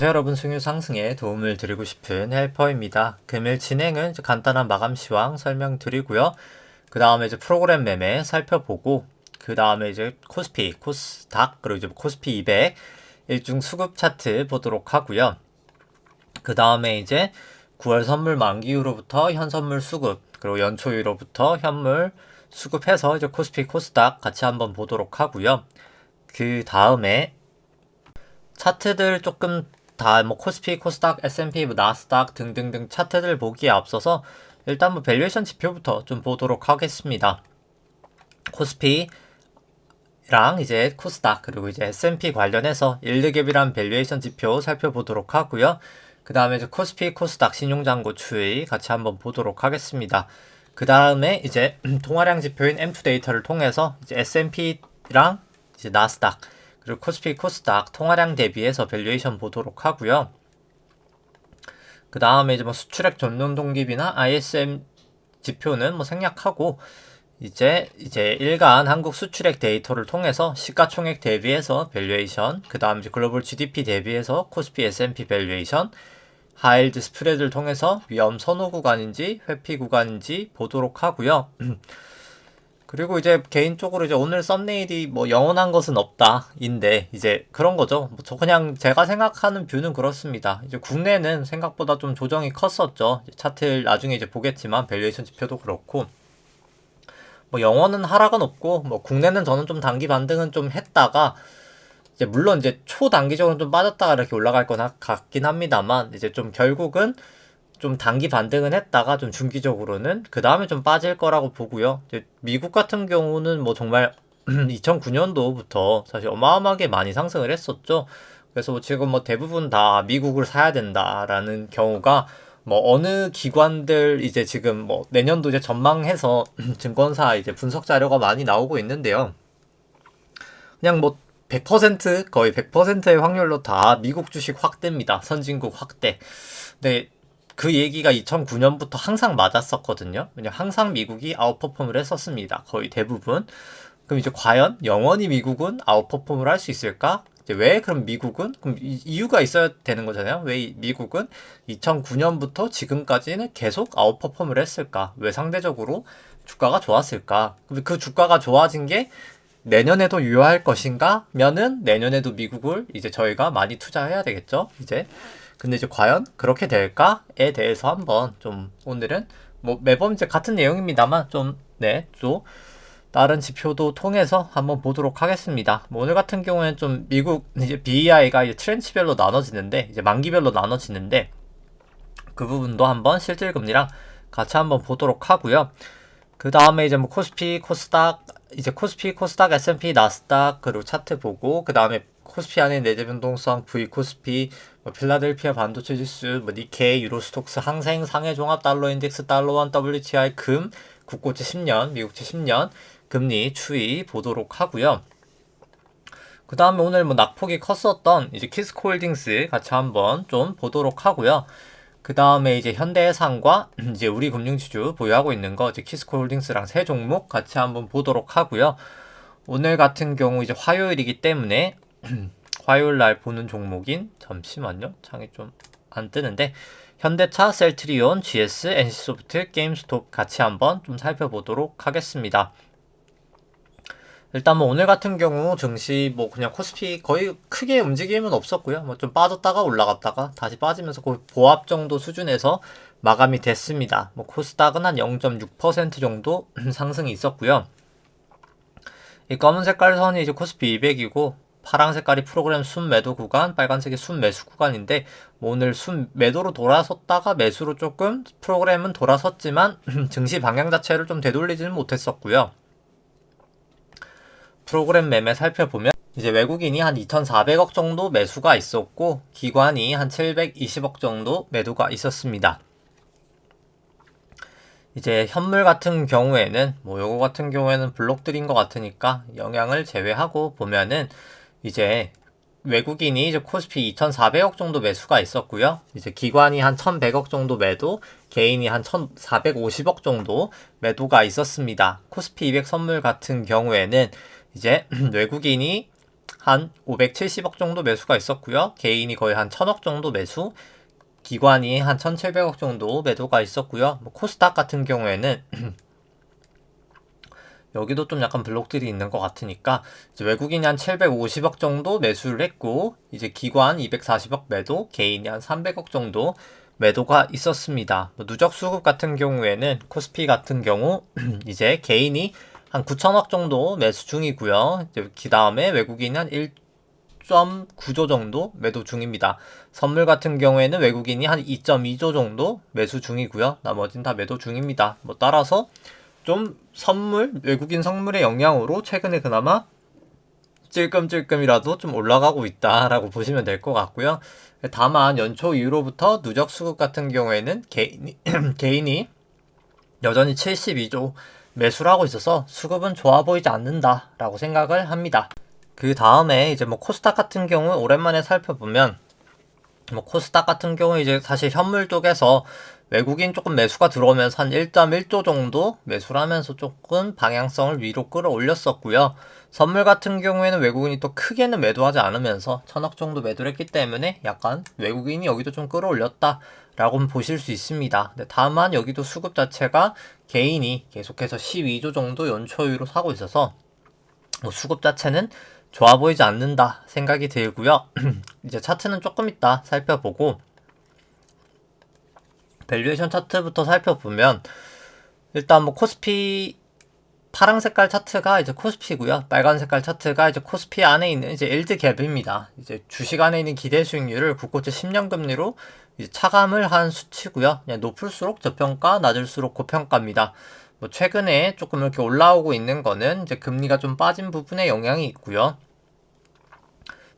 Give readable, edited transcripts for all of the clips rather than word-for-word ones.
여러분 승유 상승에 도움을 드리고 싶은 헬퍼입니다. 금일 진행은 간단한 마감 시황 설명드리고요. 그 다음에 이제 프로그램 매매 살펴보고 그 다음에 이제 코스피, 코스닥 그리고 이제 코스피 200 일중 수급 차트 보도록 하고요. 그 다음에 이제 9월 선물 만기 이후로부터 현 선물 수급 그리고 연초 이후로부터 현물 수급해서 이제 코스피, 코스닥 같이 한번 보도록 하고요. 그 다음에 차트들 조금 다 뭐 코스피, 코스닥, S&P, 뭐 나스닥 등등등 차트들 보기에 앞서서 일단 뭐 밸류에이션 지표부터 좀 보도록 하겠습니다. 코스피랑 이제 코스닥 그리고 이제 S&P 관련해서 일드갭이란 밸류에이션 지표 살펴보도록 하고요. 그 다음에 이제 코스피, 코스닥 신용잔고 추이 같이 한번 보도록 하겠습니다. 그 다음에 이제 통화량 지표인 M2 데이터를 통해서 이제 S&P랑 이제 나스닥 그리고 코스피, 코스닥 통화량 대비해서 밸류에이션 보도록 하고요. 그 다음에 이제 뭐 수출액 전년 동기비나 ISM 지표는 뭐 생략하고 이제 일간 한국 수출액 데이터를 통해서 시가총액 대비해서 밸류에이션, 그 다음 이제 글로벌 GDP 대비해서 코스피, S&P 밸류에이션, 하일드 스프레드를 통해서 위험 선호 구간인지 회피 구간인지 보도록 하고요. 그리고 이제 개인적으로 이제 오늘 썸네일이 뭐 영원한 것은 없다인데 이제 그런 거죠. 저 그냥 제가 생각하는 뷰는 그렇습니다. 이제 국내는 생각보다 좀 조정이 컸었죠. 차트를 나중에 이제 보겠지만 밸류에이션 지표도 그렇고 뭐 영원은 하락은 없고 뭐 국내는 저는 좀 단기 반등은 좀 했다가 이제 물론 이제 초단기적으로 좀 빠졌다가 이렇게 올라갈 건 같긴 합니다만 이제 좀 결국은 좀 단기 반등은 했다가 좀 중기적으로는 그 다음에 좀 빠질 거라고 보고요. 미국 같은 경우는 뭐 정말 2009년도부터 사실 어마어마하게 많이 상승을 했었죠. 그래서 뭐 지금 뭐 대부분 다 미국을 사야 된다라는 경우가 뭐 어느 기관들 이제 지금 뭐 내년도 이제 전망해서 증권사 이제 분석 자료가 많이 나오고 있는데요. 그냥 뭐 100% 거의 100%의 확률로 다 미국 주식 확대입니다. 선진국 확대. 근데 그 얘기가 2009년부터 항상 맞았었거든요. 왜냐면 항상 미국이 아웃퍼폼을 했었습니다. 거의 대부분. 그럼 이제 과연 영원히 미국은 아웃퍼폼을 할 수 있을까? 이제 왜 그럼 미국은? 그럼 이유가 있어야 되는 거잖아요. 왜 미국은 2009년부터 지금까지는 계속 아웃퍼폼을 했을까? 왜 상대적으로 주가가 좋았을까? 그 주가가 좋아진 게 내년에도 유효할 것인가? 면은 내년에도 미국을 이제 저희가 많이 투자해야 되겠죠. 이제 근데 이제 과연 그렇게 될까에 대해서 한번 좀 오늘은 뭐 매번 이제 같은 내용입니다만 좀 다른 지표도 통해서 한번 보도록 하겠습니다. 뭐 오늘 같은 경우에는 좀 미국 이제 BEI가 이제 트렌치별로 나눠지는데 이제 만기별로 나눠지는데 그 부분도 한번 실질금리랑 같이 한번 보도록 하고요. 그 다음에 이제 뭐 코스피, 코스닥 이제 코스피, 코스닥, S&P, 나스닥 그리고 차트 보고 그 다음에 코스피 안에 내재 변동성, V 코스피, 뭐 필라델피아 반도체 지수, 뭐 니케이, 유로스톡스, 항생, 상해 종합 달러 인덱스, 달러원, WTI, 금, 국고채 10년, 미국채 10년 금리 추이 보도록 하고요. 그 다음에 오늘 뭐 낙폭이 컸었던 이제 키스코홀딩스 같이 한번 좀 보도록 하고요. 그 다음에 이제 현대해상과 이제 우리 금융지주 보유하고 있는 거 이제 키스코홀딩스랑 세 종목 같이 한번 보도록 하고요. 오늘 같은 경우 이제 화요일이기 때문에 화요일 날 보는 종목인 잠시만요. 창이 좀 안 뜨는데 현대차, 셀트리온, GS, NC소프트, 게임스톱 같이 한번 좀 살펴보도록 하겠습니다. 일단 뭐 오늘 같은 경우 증시 뭐 그냥 코스피 거의 크게 움직임은 없었고요. 뭐 좀 빠졌다가 올라갔다가 다시 빠지면서 거의 보합 정도 수준에서 마감이 됐습니다. 뭐 코스닥은 한 0.6% 정도 상승이 있었고요. 이 검은 색깔 선이 이제 코스피 200이고 파랑 색깔이 프로그램 순매도 구간, 빨간색이 순매수 구간인데 뭐 오늘 순매도로 돌아섰다가 매수로 조금 프로그램은 돌아섰지만 증시 방향 자체를 좀 되돌리지는 못했었고요. 프로그램 매매 살펴보면 이제 외국인이 한 2,400억 정도 매수가 있었고 기관이 한 720억 정도 매도가 있었습니다. 이제 현물 같은 경우에는 뭐 요거 같은 경우에는 블록들인 것 같으니까 영향을 제외하고 보면은 이제 외국인이 이제 코스피 2,400억 정도 매수가 있었고요. 이제 기관이 한 1,100억 정도 매도, 개인이 한 1,450억 정도 매도가 있었습니다. 코스피 200 선물 같은 경우에는 이제 외국인이 한 570억 정도 매수가 있었고요. 개인이 거의 한 1000억 정도 매수, 기관이 한 1700억 정도 매도가 있었고요. 뭐 코스닥 같은 경우에는 여기도 좀 약간 블록들이 있는 것 같으니까 이제 외국인이 한 750억 정도 매수를 했고, 이제 기관 240억 매도, 개인이 한 300억 정도 매도가 있었습니다. 뭐 누적 수급 같은 경우에는 코스피 같은 경우 이제 개인이 한 9천억 정도 매수 중이고요. 이제 그 다음에 외국인이 한 1.9조 정도 매도 중입니다. 선물 같은 경우에는 외국인이 한 2.2조 정도 매수 중이고요. 나머지는 다 매도 중입니다. 뭐 따라서 좀 외국인 선물의 영향으로 최근에 그나마 찔끔찔끔이라도 좀 올라가고 있다라고 보시면 될 것 같고요. 다만 연초 이후로부터 누적 수급 같은 경우에는 개인이 여전히 72조 매수를 하고 있어서 수급은 좋아 보이지 않는다라고 생각을 합니다. 그 다음에 이제 뭐 코스닥 같은 경우 오랜만에 살펴보면, 뭐 코스닥 같은 경우 이제 사실 현물 쪽에서 외국인 조금 매수가 들어오면서 한 1.1조 정도 매수를 하면서 조금 방향성을 위로 끌어올렸었고요. 선물 같은 경우에는 외국인이 또 크게는 매도하지 않으면서 1000억 정도 매도를 했기 때문에 약간 외국인이 여기도 좀 끌어올렸다 라고 보실 수 있습니다. 다만 여기도 수급 자체가 개인이 계속해서 12조 정도 연초율로 사고 있어서 뭐 수급 자체는 좋아 보이지 않는다 생각이 들고요. 이제 차트는 조금 이따 살펴보고, 밸류에이션 차트부터 살펴보면 일단 뭐 코스피 파랑 색깔 차트가 이제 코스피고요. 빨간 색깔 차트가 이제 코스피 안에 있는 이제 일드 갭입니다. 이제 주식 안에 있는 기대 수익률을 국고채 10년 금리로 이제 차감을 한 수치고요. 그냥 높을수록 저평가, 낮을수록 고평가입니다. 뭐 최근에 조금 이렇게 올라오고 있는 거는 이제 금리가 좀 빠진 부분에 영향이 있고요.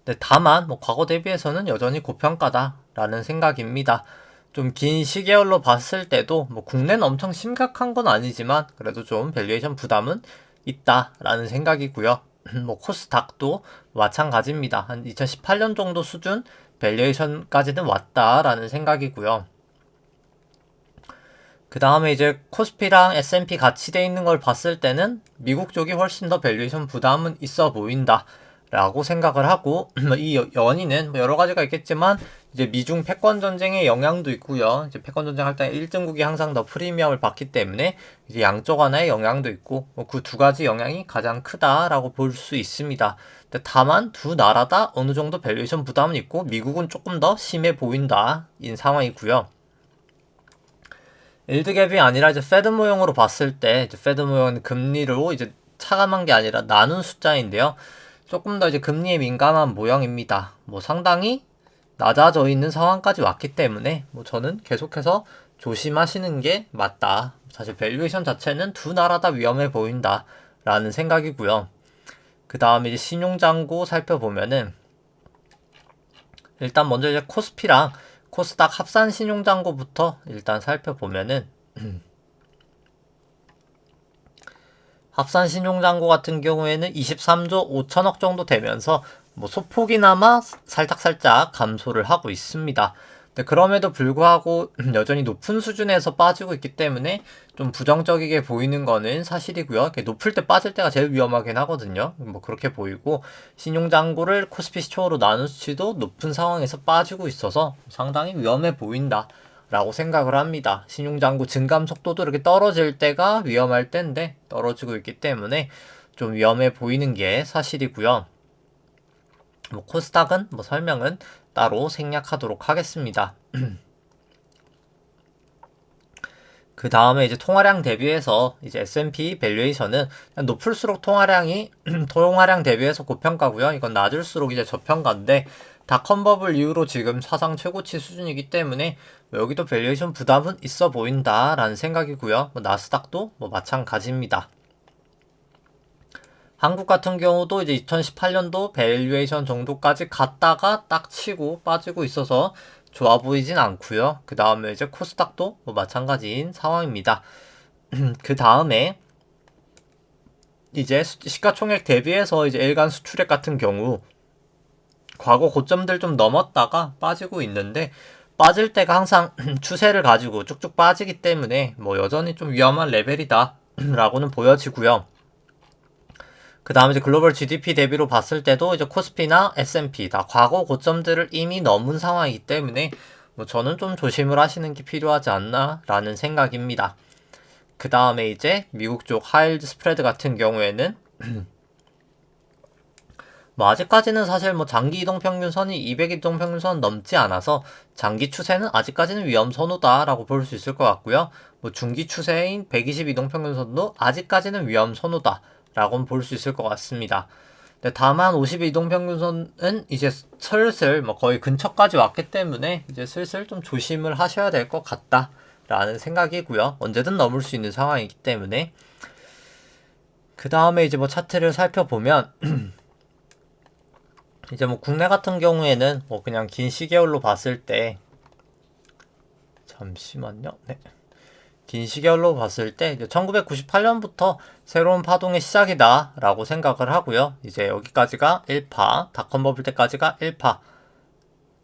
근데 다만 뭐 과거 대비해서는 여전히 고평가다라는 생각입니다. 좀 긴 시계열로 봤을 때도 뭐 국내는 엄청 심각한 건 아니지만 그래도 좀 밸류에이션 부담은 있다라는 생각이고요. 뭐 코스닥도 마찬가지입니다. 한 2018년 정도 수준 밸류에이션까지는 왔다라는 생각이고요. 그 다음에 이제 코스피랑 S&P 같이 돼 있는 걸 봤을 때는 미국 쪽이 훨씬 더 밸류에이션 부담은 있어 보인다 라고 생각을 하고, 이 원인은 뭐 여러 가지가 있겠지만 이제 미중 패권 전쟁의 영향도 있고요. 이제 패권 전쟁 할 때 1등국이 항상 더 프리미엄을 받기 때문에 이제 양쪽 하나의 영향도 있고, 뭐 그 두 가지 영향이 가장 크다라고 볼 수 있습니다. 근데 다만 두 나라 다 어느 정도 밸류에이션 부담은 있고 미국은 조금 더 심해 보인다 인 상황이고요. 일드갭이 아니라 이제 페드 모형으로 봤을 때, 이제 페드 모형은 금리로 이제 차감한 게 아니라 나눈 숫자인데요. 조금 더 이제 금리에 민감한 모형입니다. 뭐 상당히 낮아져 있는 상황까지 왔기 때문에 뭐 저는 계속해서 조심하시는 게 맞다. 사실 밸류에이션 자체는 두 나라 다 위험해 보인다 라는 생각이고요. 그 다음에 이제 신용잔고 살펴보면은 일단 먼저 이제 코스피랑 코스닥 합산 신용잔고부터 일단 살펴보면은 합산 신용잔고 같은 경우에는 23조 5천억 정도 되면서 뭐 소폭이나마 살짝 감소를 하고 있습니다. 근데 그럼에도 불구하고 여전히 높은 수준에서 빠지고 있기 때문에 좀 부정적이게 보이는 거는 사실이고요. 이렇게 높을 때 빠질 때가 제일 위험하긴 하거든요. 뭐 그렇게 보이고, 신용잔고를 코스피 시총으로 나눈 수치도 높은 상황에서 빠지고 있어서 상당히 위험해 보인다 라고 생각을 합니다. 신용잔고 증감 속도도 이렇게 떨어질 때가 위험할 때인데 떨어지고 있기 때문에 좀 위험해 보이는 게 사실이고요. 뭐 코스닥은 뭐 설명은 따로 생략하도록 하겠습니다. 그 다음에 이제 통화량 대비해서 이제 S&P 밸류에이션은 높을수록 통화량 대비해서 고평가고요. 이건 낮을수록 이제 저평가인데, 닷컴 버블 이후로 지금 사상 최고치 수준이기 때문에 여기도 밸류에이션 부담은 있어 보인다라는 생각이고요. 뭐 나스닥도 뭐 마찬가지입니다. 한국 같은 경우도 이제 2018년도 밸류에이션 정도까지 갔다가 딱 치고 빠지고 있어서 좋아 보이진 않고요. 그 다음에 이제 코스닥도 뭐 마찬가지인 상황입니다. 그 다음에 이제 시가총액 대비해서 이제 일간 수출액 같은 경우 과거 고점들 좀 넘었다가 빠지고 있는데, 빠질 때가 항상 추세를 가지고 쭉쭉 빠지기 때문에 뭐 여전히 좀 위험한 레벨이다 라고는 보여지고요. 그 다음에 이제 글로벌 GDP 대비로 봤을 때도 이제 코스피나 S&P 다 과거 고점들을 이미 넘은 상황이기 때문에 뭐 저는 좀 조심을 하시는 게 필요하지 않나라는 생각입니다. 그 다음에 이제 미국 쪽 하이힐드 스프레드 같은 경우에는 뭐 아직까지는 사실 뭐 장기 이동평균선이 200 이동평균선 넘지 않아서 장기 추세는 아직까지는 위험 선호다라고 볼 수 있을 것 같고요. 뭐 중기 추세인 120 이동평균선도 아직까지는 위험 선호다라고 볼 수 있을 것 같습니다. 근데 다만 50 이동평균선은 이제 슬슬 뭐 거의 근처까지 왔기 때문에 이제 슬슬 좀 조심을 하셔야 될 것 같다라는 생각이고요. 언제든 넘을 수 있는 상황이기 때문에. 그 다음에 이제 뭐 차트를 살펴보면 이제 뭐 국내 같은 경우에는 뭐 그냥 긴 시계열로 봤을 때 잠시만요. 네. 긴 시계열로 봤을 때 이제 1998년부터 새로운 파동의 시작이다 라고 생각을 하고요. 이제 여기까지가 1파, 닷컴 버블 때까지가 1파.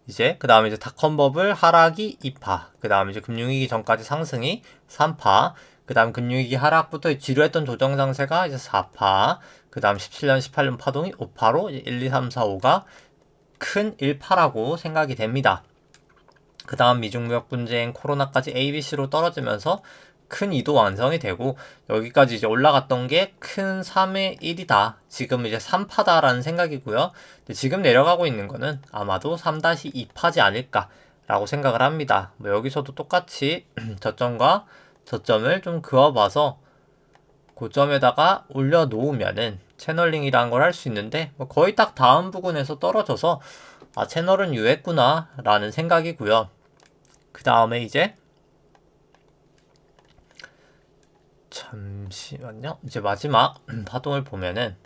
이제 그 다음에 이제 닷컴 버블 하락이 2파. 그 다음에 이제 금융위기 전까지 상승이 3파. 그 다음 금융위기 하락부터 지루했던 조정 장세가 이제 4파. 그 다음 17년, 18년 파동이 5파로 1, 2, 3, 4, 5가 큰 1파라고 생각이 됩니다. 그 다음 미중무역 분쟁, 코로나까지 ABC로 떨어지면서 큰 2도 완성이 되고 여기까지 이제 올라갔던 게 큰 3의 1이다. 지금 이제 3파다라는 생각이고요. 지금 내려가고 있는 거는 아마도 3-2파지 않을까라고 생각을 합니다. 뭐 여기서도 똑같이 저점과 저점을 좀 그어봐서 고점에다가 올려놓으면은 채널링이라는 걸 할 수 있는데 뭐 거의 딱 다음 부근에서 떨어져서 아 채널은 유했구나 라는 생각이고요. 그 다음에 이제 잠시만요. 이제 마지막 파동을 보면은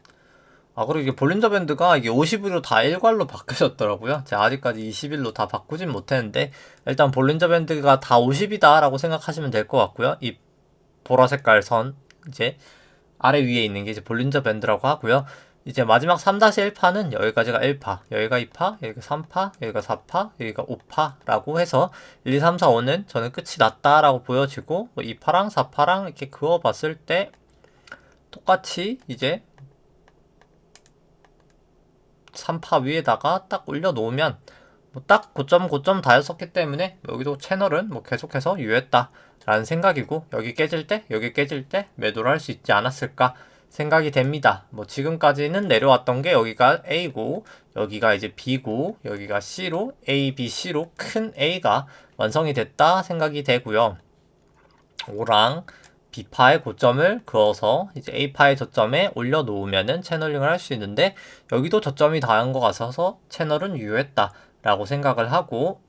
그리고 이게 볼린저 밴드가 이게 50일로 다 일괄로 바뀌어졌더라고요. 제가 아직까지 20일로 다 바꾸진 못했는데 일단 볼린저 밴드가 다 50이다 라고 생각하시면 될 것 같고요. 이 보라 색깔 선 이제 아래 위에 있는 게 이제 볼린저 밴드라고 하고요. 이제 마지막 3-1파는 여기까지가 1파, 여기가 2파, 여기가 3파, 여기가 4파, 여기가 5파라고 해서 1, 2, 3, 4, 5는 저는 끝이 났다라고 보여지고 뭐 2파랑 4파랑 이렇게 그어봤을 때 똑같이 이제 3파 위에다가 딱 올려놓으면 뭐 딱 고점 다였었기 때문에 여기도 채널은 뭐 계속해서 유효했다 라는 생각이고 여기 깨질 때 매도를 할 수 있지 않았을까 생각이 됩니다. 뭐 지금까지는 내려왔던 게 여기가 A고 여기가 이제 B고 여기가 C로 A, B, C로 큰 A가 완성이 됐다 생각이 되고요. O랑 B파의 고점을 그어서 이제 A파의 저점에 올려놓으면은 채널링을 할 수 있는데 여기도 저점이 닿은 것 같아서 채널은 유효했다 라고 생각을 하고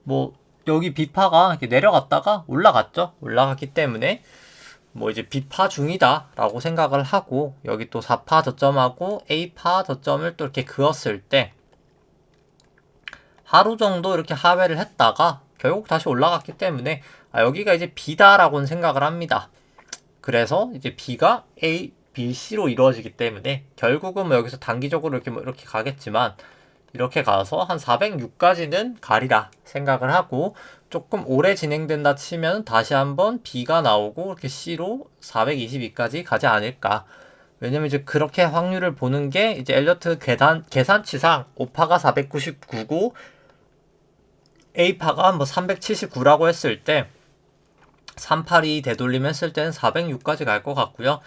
뭐 여기 B파가 이렇게 내려갔다가 올라갔죠. 올라갔기 때문에 뭐 이제 B파 중이다 라고 생각을 하고 여기 또 4파 저점하고 A파 저점을 또 이렇게 그었을 때 하루 정도 이렇게 하회를 했다가 결국 다시 올라갔기 때문에 여기가 이제 B다 라고는 생각을 합니다. 그래서 이제 B가 A, B, C로 이루어지기 때문에 결국은 뭐 여기서 단기적으로 이렇게 뭐 이렇게 가겠지만 이렇게 가서 한 406까지는 가리라 생각을 하고 조금 오래 진행된다 치면 다시 한번 B가 나오고 이렇게 C로 422까지 가지 않을까. 왜냐면 이제 그렇게 확률을 보는 게 이제 엘리어트 계산치상 5파가 499고 A파가 뭐 379라고 했을 때 382 되돌림 했을 때는 406까지 갈 것 같고요.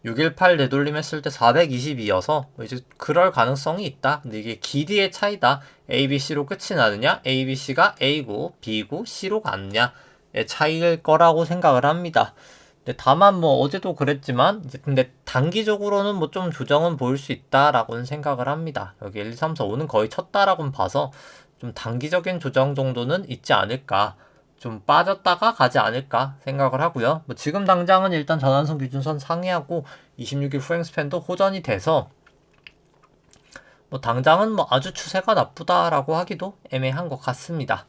618 되돌림 했을 때 422여서 이제 그럴 가능성이 있다. 근데 이게 길이의 차이다. A, B, C로 끝이 나느냐? A, B, C가 A고 B고 C로 갔느냐의 차이일 거라고 생각을 합니다. 근데 다만 뭐 어제도 그랬지만 이제 근데 단기적으로는 뭐 좀 조정은 보일 수 있다라고는 생각을 합니다. 여기 1, 2, 3, 4, 5는 거의 쳤다라고는 봐서 좀 단기적인 조정 정도는 있지 않을까. 좀 빠졌다가 가지 않을까 생각을 하고요. 뭐 지금 당장은 일단 전환선 기준선 상회하고 26일 후행 스팬도 호전이 돼서 뭐 당장은 뭐 아주 추세가 나쁘다라고 하기도 애매한 것 같습니다.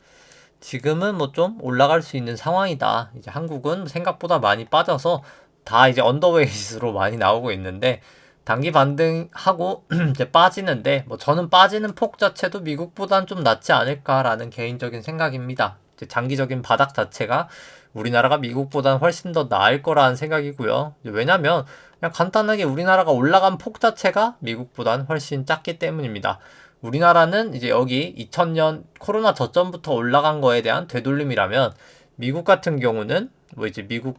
지금은 뭐 좀 올라갈 수 있는 상황이다. 이제 한국은 생각보다 많이 빠져서 다 이제 언더웨이트로 많이 나오고 있는데 단기 반등하고 이제 빠지는데 뭐 저는 빠지는 폭 자체도 미국보단 좀 낫지 않을까라는 개인적인 생각입니다. 장기적인 바닥 자체가 우리나라가 미국보다는 훨씬 더 나을 거라는 생각이고요. 왜냐면 그냥 간단하게 우리나라가 올라간 폭 자체가 미국보단 훨씬 작기 때문입니다. 우리나라는 이제 여기 2000년 코로나 저점부터 올라간 거에 대한 되돌림이라면 미국 같은 경우는 뭐 이제 미국은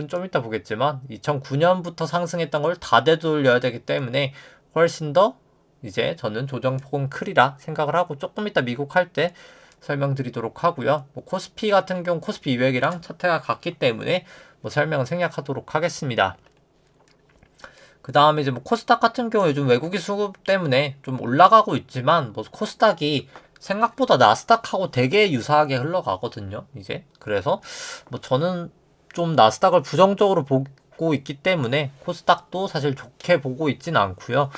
좀 이따 보겠지만 2009년부터 상승했던 걸 다 되돌려야 되기 때문에 훨씬 더 이제 저는 조정폭은 크리라 생각을 하고 조금 이따 미국 할 때 설명드리도록 하고요. 뭐 코스피 같은 경우 코스피 200이랑 차트가 같기 때문에 뭐 설명은 생략하도록 하겠습니다. 그 다음에 이제 뭐 코스닥 같은 경우 요즘 외국인 수급 때문에 좀 올라가고 있지만 뭐 코스닥이 생각보다 나스닥하고 되게 유사하게 흘러가거든요. 이제 그래서 뭐 저는 좀 나스닥을 부정적으로 보고 있기 때문에 코스닥도 사실 좋게 보고 있진 않고요.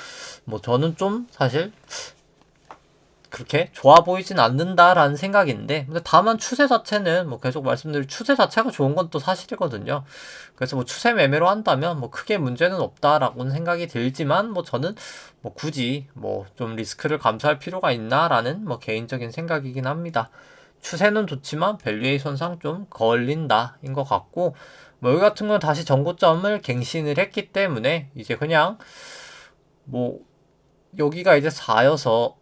뭐 저는 좀 사실 그렇게 좋아 보이진 않는다라는 생각인데, 근데 다만 추세 자체는 뭐 계속 말씀드릴 추세 자체가 좋은 건 또 사실이거든요. 그래서 뭐 추세 매매로 한다면 뭐 크게 문제는 없다라고는 생각이 들지만, 뭐 저는 뭐 굳이 뭐 좀 리스크를 감수할 필요가 있나라는 뭐 개인적인 생각이긴 합니다. 추세는 좋지만 밸류에이션상 좀 걸린다인 것 같고, 뭐 여기 같은 건 다시 전고점을 갱신을 했기 때문에 이제 그냥 뭐 여기가 이제 4여서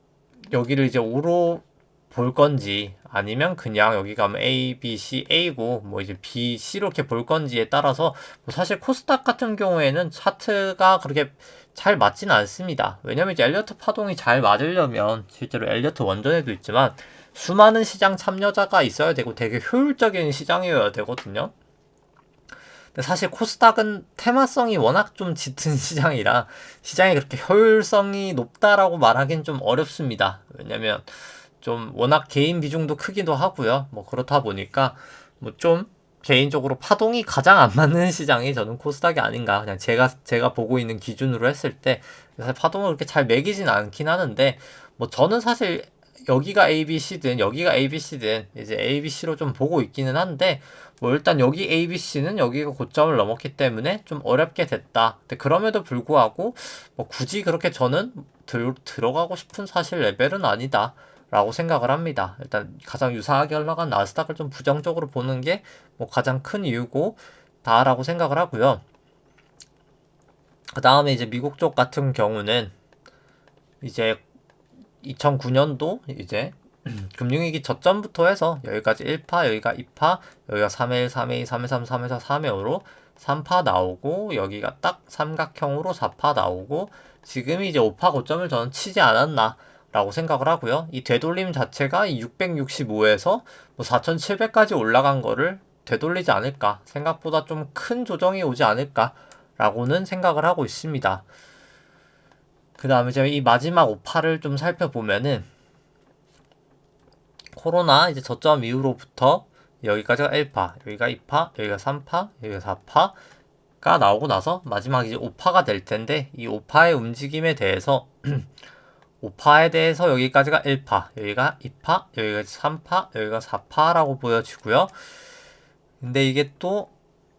여기를 이제 5로 볼 건지 아니면 그냥 여기 가면 A, B, C, A고 뭐 이제 B, C로 이렇게 볼 건지에 따라서 뭐 사실 코스닥 같은 경우에는 차트가 그렇게 잘 맞지는 않습니다. 왜냐면 이제 엘리어트 파동이 잘 맞으려면 실제로 엘리어트 원전에도 있지만 수많은 시장 참여자가 있어야 되고 되게 효율적인 시장이어야 되거든요. 근데 사실 코스닥은 테마성이 워낙 좀 짙은 시장이라 시장이 그렇게 효율성이 높다라고 말하기는 좀 어렵습니다. 왜냐면 좀 워낙 개인 비중도 크기도 하고요. 뭐 그렇다 보니까 뭐 좀 개인적으로 파동이 가장 안 맞는 시장이 저는 코스닥이 아닌가. 그냥 제가 보고 있는 기준으로 했을 때 사실 파동을 그렇게 잘 매기진 않긴 하는데 뭐 저는 사실 여기가 ABC든 여기가 ABC든 이제 ABC로 좀 보고 있기는 한데 뭐 일단 여기 ABC는 여기가 고점을 넘었기 때문에 좀 어렵게 됐다. 근데 그럼에도 불구하고 뭐 굳이 그렇게 저는 들어가고 싶은 사실 레벨은 아니다. 라고 생각을 합니다. 일단 가장 유사하게 흘러간 나스닥을 좀 부정적으로 보는 게 뭐 가장 큰 이유고 다라고 생각을 하고요. 그 다음에 이제 미국 쪽 같은 경우는 이제 2009년도 이제 금융위기 저점부터 해서 여기까지 1파, 여기가 2파, 여기가 3회 3회 3회 3, 3회 4, 3회로 3파 나오고 여기가 딱 삼각형으로 4파 나오고 지금이 이제 5파 고점을 저는 치지 않았나 라고 생각을 하고요. 이 되돌림 자체가 665에서 뭐 4700까지 올라간 거를 되돌리지 않을까, 생각보다 좀 큰 조정이 오지 않을까 라고는 생각을 하고 있습니다. 그 다음에 제가 이 마지막 5파를 좀 살펴보면은 코로나 이제 저점 이후로부터 여기까지가 1파, 여기가 2파, 여기가 3파, 여기가 4파가 나오고 나서 마지막 이제 5파가 될 텐데 이 5파의 움직임에 대해서 5파에 대해서 여기까지가 1파, 여기가 2파, 여기가 3파, 여기가 4파라고 보여지고요. 근데 이게 또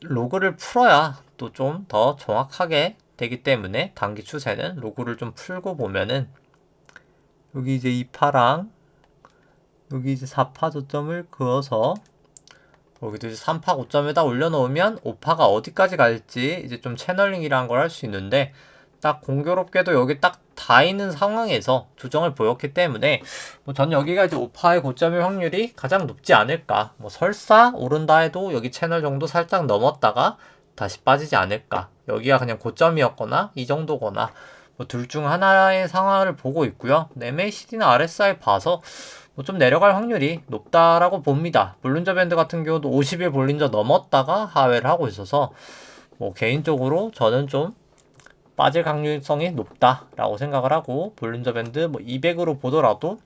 로그를 풀어야 또 좀 더 정확하게 되기 때문에 단기 추세는 로그를 좀 풀고 보면은 여기 이제 2파랑 여기 이제 4파 저점을 그어서 여기도 이제 3파 고점에다 올려놓으면 5파가 어디까지 갈지 이제 좀 채널링이라는 걸 할 수 있는데 딱 공교롭게도 여기 딱 다 있는 상황에서 조정을 보였기 때문에 뭐 전 여기가 이제 5파의 고점일 확률이 가장 높지 않을까. 뭐 설사 오른다 해도 여기 채널 정도 살짝 넘었다가 다시 빠지지 않을까. 여기가 그냥 고점이었거나 이 정도거나 뭐 둘 중 하나의 상황을 보고 있고요. MACD나 RSI 봐서 뭐 좀 내려갈 확률이 높다라고 봅니다. 볼린저 밴드 같은 경우도 50일 볼린저 넘었다가 하회를 하고 있어서 뭐 개인적으로 저는 좀 빠질 가능성이 높다라고 생각을 하고 볼린저 밴드 뭐 200으로 보더라도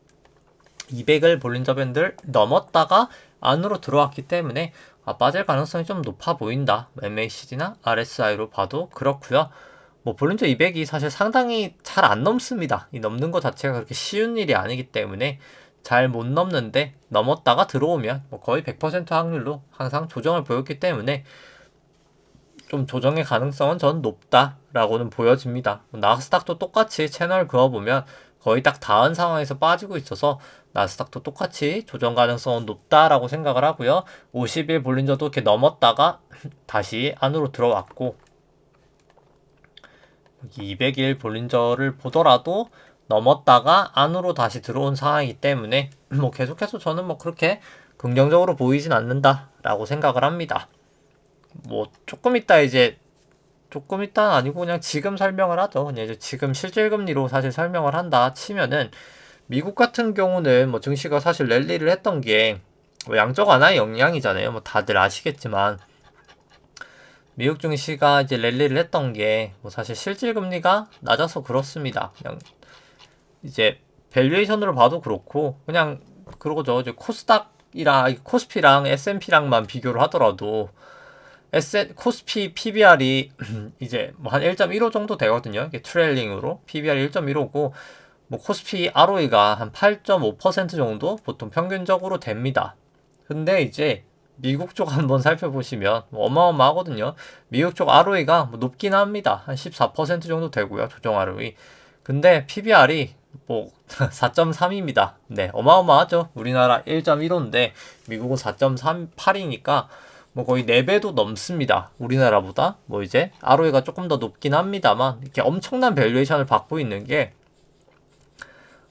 200을 볼린저 밴드를 넘었다가 안으로 들어왔기 때문에 빠질 가능성이 좀 높아 보인다. MACD나 RSI로 봐도 그렇고요. 뭐 볼린저 200이 사실 상당히 잘 안 넘습니다. 이 넘는 것 자체가 그렇게 쉬운 일이 아니기 때문에 잘 못 넘는데 넘었다가 들어오면 뭐 거의 100% 확률로 항상 조정을 보였기 때문에 좀 조정의 가능성은 전 높다라고는 보여집니다. 나스닥도 똑같이 채널 그어보면 거의 딱 닿은 상황에서 빠지고 있어서 나스닥도 똑같이 조정 가능성은 높다라고 생각을 하고요. 50일 볼린저도 이렇게 넘었다가 다시 안으로 들어왔고 200일 볼린저를 보더라도 넘었다가 안으로 다시 들어온 상황이기 때문에 뭐 계속해서 저는 뭐 그렇게 긍정적으로 보이진 않는다라고 생각을 합니다. 뭐 조금 있다는 아니고 그냥 지금 설명을 하죠. 그냥 이제 지금 실질금리로 사실 설명을 한다 치면은 미국 같은 경우는 뭐 증시가 사실 랠리를 했던 게뭐 양적 완화의 영향이잖아요. 뭐 다들 아시겠지만 미국 증시가 이제 랠리를 했던 게 뭐 사실 실질금리가 낮아서 그렇습니다. 그냥 이제 밸류에이션으로 봐도 그렇고 그냥 그러죠. 이제 코스닥이랑 코스피랑 S&P랑만 비교를 하더라도 코스피 PBR이 이제 뭐 한 1.15 정도 되거든요. 이게 트레일링으로 PBR이 1.15고 뭐 코스피 ROE가 한 8.5% 정도 보통 평균적으로 됩니다. 근데 이제 미국 쪽 한번 살펴보시면 뭐 어마어마하거든요. 미국 쪽 ROE가 뭐 높긴 합니다. 한 14% 정도 되고요. 조정 ROE. 근데 PBR이 뭐 4.3입니다. 네, 어마어마하죠. 우리나라 1.15인데 미국은 4.38이니까 뭐 거의 4배도 넘습니다. 우리나라보다. 뭐 이제 ROE가 조금 더 높긴 합니다만 이렇게 엄청난 밸류에이션을 받고 있는 게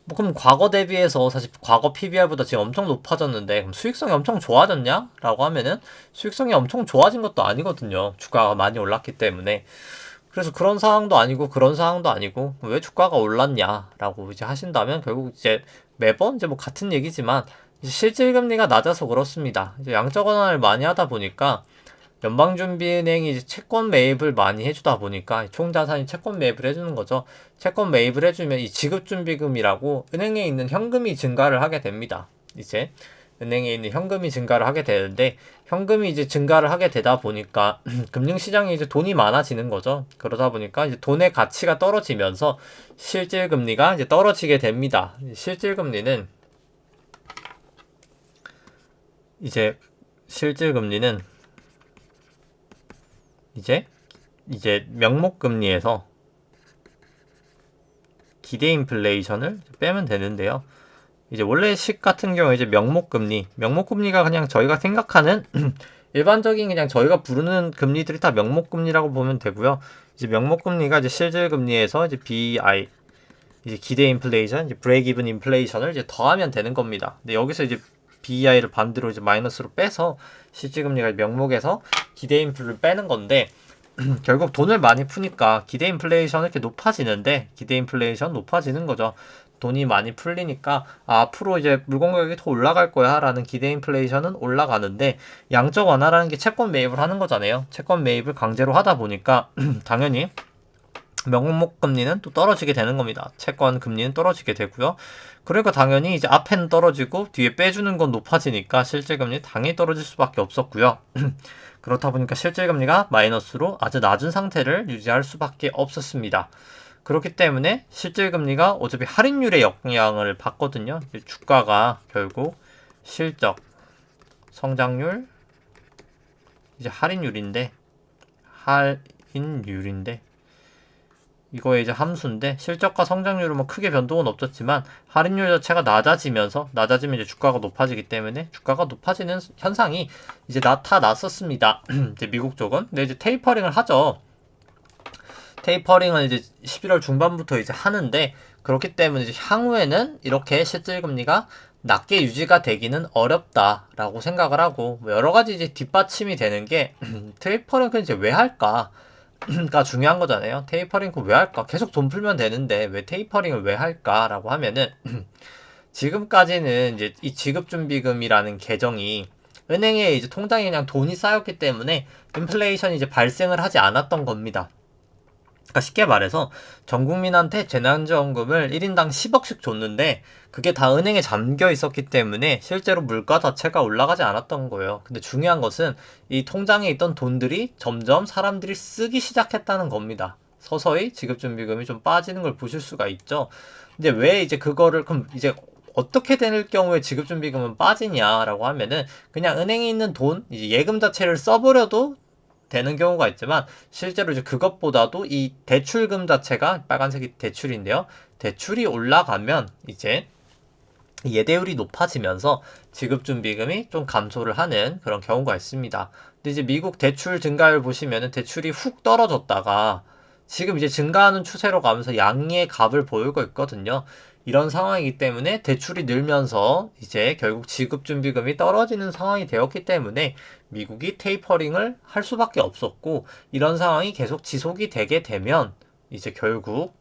뭐 그럼 과거 대비해서 사실 과거 PBR보다 지금 엄청 높아졌는데 그럼 수익성이 엄청 좋아졌냐? 라고 하면은 수익성이 엄청 좋아진 것도 아니거든요. 주가가 많이 올랐기 때문에. 그래서 그런 상황도 아니고 그런 상황도 아니고 왜 주가가 올랐냐라고 이제 하신다면 결국 이제 매번 이제 뭐 같은 얘기지만 이제 실질금리가 낮아서 그렇습니다. 이제 양적 완화를 많이 하다 보니까 연방준비은행이 이제 채권 매입을 많이 해주다 보니까 총자산이 채권 매입을 해주는 거죠. 채권 매입을 해주면 이 지급준비금이라고 은행에 있는 현금이 증가를 하게 됩니다. 이제 은행에 있는 현금이 증가를 하게 되는데 현금이 이제 증가를 하게 되다 보니까 금융시장에 이제 돈이 많아지는 거죠. 그러다 보니까 이제 돈의 가치가 떨어지면서 실질금리가 이제 떨어지게 됩니다. 실질금리는 이제 실질금리는 이제 명목금리에서 기대 인플레이션을 빼면 되는데요. 이제 원래 식 같은 경우에 이제 명목금리가 그냥 저희가 생각하는 일반적인 그냥 저희가 부르는 금리들이 다 명목금리라고 보면 되고요. 이제 명목금리가 이제 실질금리에서 이제 BI 이제 기대 인플레이션, 이제 브레이크 이븐 인플레이션을 이제 더하면 되는 겁니다. 근데 여기서 이제 BI를 반대로 이제 마이너스로 빼서 실질금리가 명목에서 기대 인플을 빼는 건데 결국 돈을 많이 푸니까 기대 인플레이션은 이렇게 높아지는데 기대 인플레이션 높아지는 거죠. 돈이 많이 풀리니까 앞으로 이제 물건 가격이 더 올라갈 거야 라는 기대 인플레이션은 올라가는데 양적 완화라는 게 채권 매입을 하는 거잖아요. 채권 매입을 강제로 하다 보니까 당연히 명목 금리는 또 떨어지게 되는 겁니다. 채권 금리는 떨어지게 되고요. 그러니까 당연히 이제 앞에는 떨어지고 뒤에 빼주는 건 높아지니까 실질금리 당연히 떨어질 수밖에 없었고요. 그렇다 보니까 실질금리가 마이너스로 아주 낮은 상태를 유지할 수밖에 없었습니다. 그렇기 때문에 실질금리가 어차피 할인율의 영향을 받거든요. 주가가 결국 실적, 성장률, 이제 할인율인데 이거에 이제 함수인데 실적과 성장률은 뭐 크게 변동은 없었지만 할인율 자체가 낮아지면 이제 주가가 높아지기 때문에 주가가 높아지는 현상이 이제 나타났었습니다. 이제 미국 쪽은. 근데 이제 테이퍼링을 하죠. 테이퍼링을 이제 11월 중반부터 이제 하는데 그렇기 때문에 이제 향후에는 이렇게 실질금리가 낮게 유지가 되기는 어렵다라고 생각을 하고 뭐 여러 가지 이제 뒷받침이 되는 게 테이퍼링을 이제 왜 할까? 가 중요한 거잖아요. 테이퍼링 왜 할까? 계속 돈 풀면 되는데 왜 테이퍼링을 왜 할까라고 하면은 지금까지는 이제 이 지급준비금이라는 계정이 은행에 이제 통장에 그냥 돈이 쌓였기 때문에 인플레이션이 이제 발생을 하지 않았던 겁니다. 그러니까 쉽게 말해서 전 국민한테 재난지원금을 1인당 10억씩 줬는데 그게 다 은행에 잠겨 있었기 때문에 실제로 물가 자체가 올라가지 않았던 거예요. 근데 중요한 것은 이 통장에 있던 돈들이 점점 사람들이 쓰기 시작했다는 겁니다. 서서히 지급준비금이 좀 빠지는 걸 보실 수가 있죠. 근데 왜 이제 그거를 그럼 이제 어떻게 될 경우에 지급준비금은 빠지냐라고 하면은 그냥 은행에 있는 돈, 이제 예금 자체를 써버려도 되는 경우가 있지만 실제로 이제 그것보다도 이 대출금 자체가 빨간색이 대출인데요. 대출이 올라가면 이제 예대율이 높아지면서 지급준비금이 좀 감소를 하는 그런 경우가 있습니다. 근데 이제 미국 대출 증가율 보시면은 대출이 훅 떨어졌다가 지금 이제 증가하는 추세로 가면서 양의 값을 보이고 있거든요. 이런 상황이기 때문에 대출이 늘면서 이제 결국 지급준비금이 떨어지는 상황이 되었기 때문에 미국이 테이퍼링을 할 수밖에 없었고, 이런 상황이 계속 지속이 되게 되면 이제 결국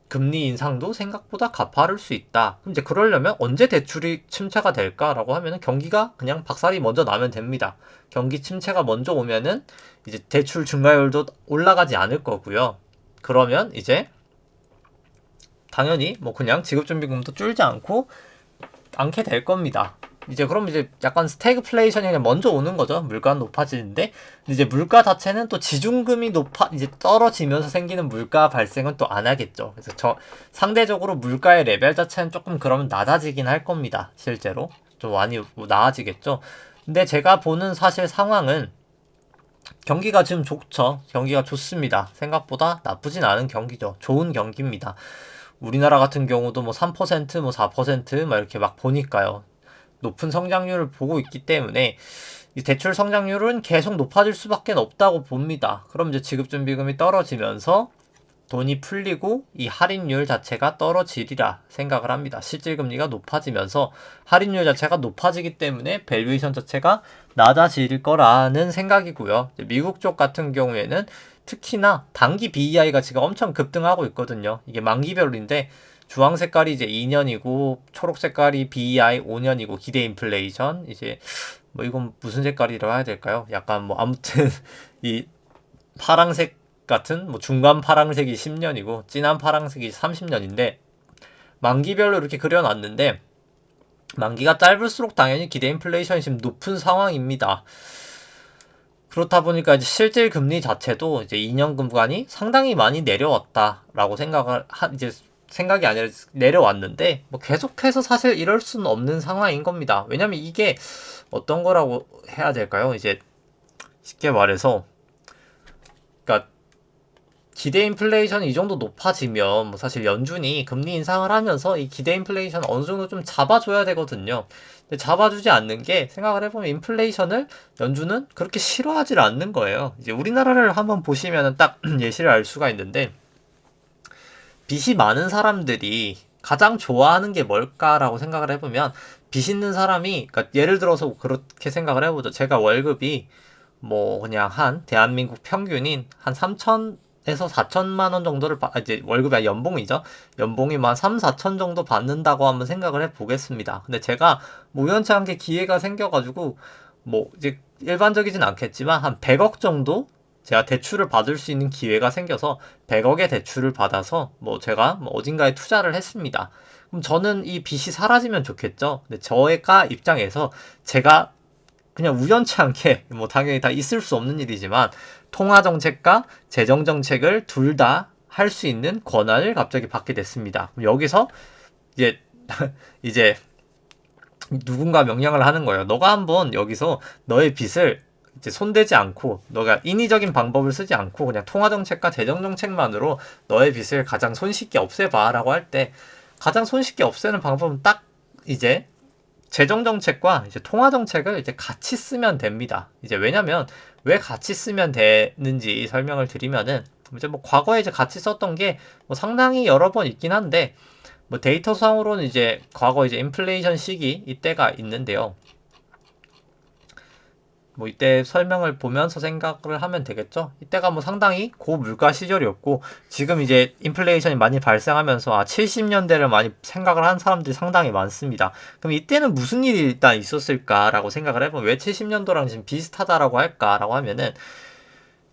금리 인상도 생각보다 가파를 수 있다. 그럼 이제 그러려면 언제 대출이 침체가 될까라고 하면은 경기가 그냥 박살이 먼저 나면 됩니다. 경기 침체가 먼저 오면은 이제 대출 증가율도 올라가지 않을 거고요. 그러면 이제 당연히 뭐 그냥 지급준비금도 줄지 않게 될 겁니다. 이제 그럼 이제 약간 스태그플레이션이 그냥 먼저 오는 거죠. 물가는 높아지는데, 이제 물가 자체는 또 지중금이 이제 떨어지면서 생기는 물가 발생은 또 안 하겠죠. 그래서 상대적으로 물가의 레벨 자체는 조금 그러면 낮아지긴 할 겁니다. 실제로 좀 많이 나아지겠죠. 근데 제가 보는 사실 상황은 경기가 지금 좋죠. 경기가 좋습니다. 생각보다 나쁘진 않은 경기죠. 좋은 경기입니다. 우리나라 같은 경우도 뭐 3%, 뭐 4% 이렇게 막 보니까요. 높은 성장률을 보고 있기 때문에 이 대출 성장률은 계속 높아질 수밖에 없다고 봅니다. 그럼 이제 지급준비금이 떨어지면서 돈이 풀리고 이 할인율 자체가 떨어지리라 생각을 합니다. 실질금리가 높아지면서 할인율 자체가 높아지기 때문에 밸류에이션 자체가 낮아질 거라는 생각이고요. 미국 쪽 같은 경우에는 특히나 단기 BEI가 지금 엄청 급등하고 있거든요. 이게 만기별인데 주황 색깔이 이제 2년이고 초록 색깔이 BEI 5년이고 기대 인플레이션, 이제 뭐 이건 무슨 색깔이라고 해야 될까요? 약간 뭐 아무튼 이 파랑색 같은 뭐 중간 파랑색이 10년이고 진한 파랑색이 30년인데 만기별로 이렇게 그려놨는데, 만기가 짧을수록 당연히 기대 인플레이션이 지금 높은 상황입니다. 그렇다 보니까 이제 실질 금리 자체도 이제 2년 금간이 상당히 많이 내려왔다라고 생각이 아니라 내려왔는데, 뭐 계속해서 사실 이럴 수는 없는 상황인 겁니다. 왜냐면 이게 어떤 거라고 해야 될까요? 이제 쉽게 말해서, 그러니까 기대 인플레이션이 이 정도 높아지면 뭐 사실 연준이 금리 인상을 하면서 이 기대 인플레이션 어느 정도 좀 잡아줘야 되거든요. 근데 잡아주지 않는 게, 생각을 해보면 인플레이션을 연준은 그렇게 싫어하지 않는 거예요. 이제 우리나라를 한번 보시면은 딱 예시를 알 수가 있는데, 빚이 많은 사람들이 가장 좋아하는 게 뭘까라고 생각을 해보면, 빚 있는 사람이, 그러니까 예를 들어서 그렇게 생각을 해보죠. 제가 월급이 뭐 그냥 한 대한민국 평균인 한 3천에서 4천만 원 정도를 이제 월급이 연봉이죠. 연봉이 한 3, 4천 정도 받는다고 한번 생각을 해 보겠습니다. 근데 제가 뭐 우연치 않게 기회가 생겨가지고 뭐 이제 일반적이진 않겠지만 한 100억 정도 제가 대출을 받을 수 있는 기회가 생겨서 100억의 대출을 받아서 뭐 제가 뭐 어딘가에 투자를 했습니다. 그럼 저는 이 빚이 사라지면 좋겠죠. 근데 저희가 입장에서 제가 그냥 우연치 않게, 뭐 당연히 다 있을 수 없는 일이지만 통화정책과 재정정책을 둘 다 할 수 있는 권한을 갑자기 받게 됐습니다. 여기서 이제 이제 누군가 명령을 하는 거예요. 너가 한번 여기서 너의 빚을 이제 손대지 않고, 너가 인위적인 방법을 쓰지 않고 그냥 통화정책과 재정정책만으로 너의 빚을 가장 손쉽게 없애봐 라고 할 때, 가장 손쉽게 없애는 방법은 딱 이제 재정정책과 이제 통화정책을 이제 같이 쓰면 됩니다. 이제 왜냐면 왜 같이 쓰면 되는지 설명을 드리면은, 이제 뭐 과거에 이제 같이 썼던 게 뭐 상당히 여러 번 있긴 한데, 뭐 데이터상으로는 이제 과거 이제 인플레이션 시기 이때가 있는데요. 뭐 이때 설명을 보면서 생각을 하면 되겠죠. 이때가 뭐 상당히 고물가 시절이었고, 지금 이제 인플레이션이 많이 발생하면서 70년대를 많이 생각을 하는 사람들이 상당히 많습니다. 그럼 이때는 무슨 일이 일단 있었을까라고 생각을 해보면, 왜 70년도랑 지금 비슷하다라고 할까라고 하면은,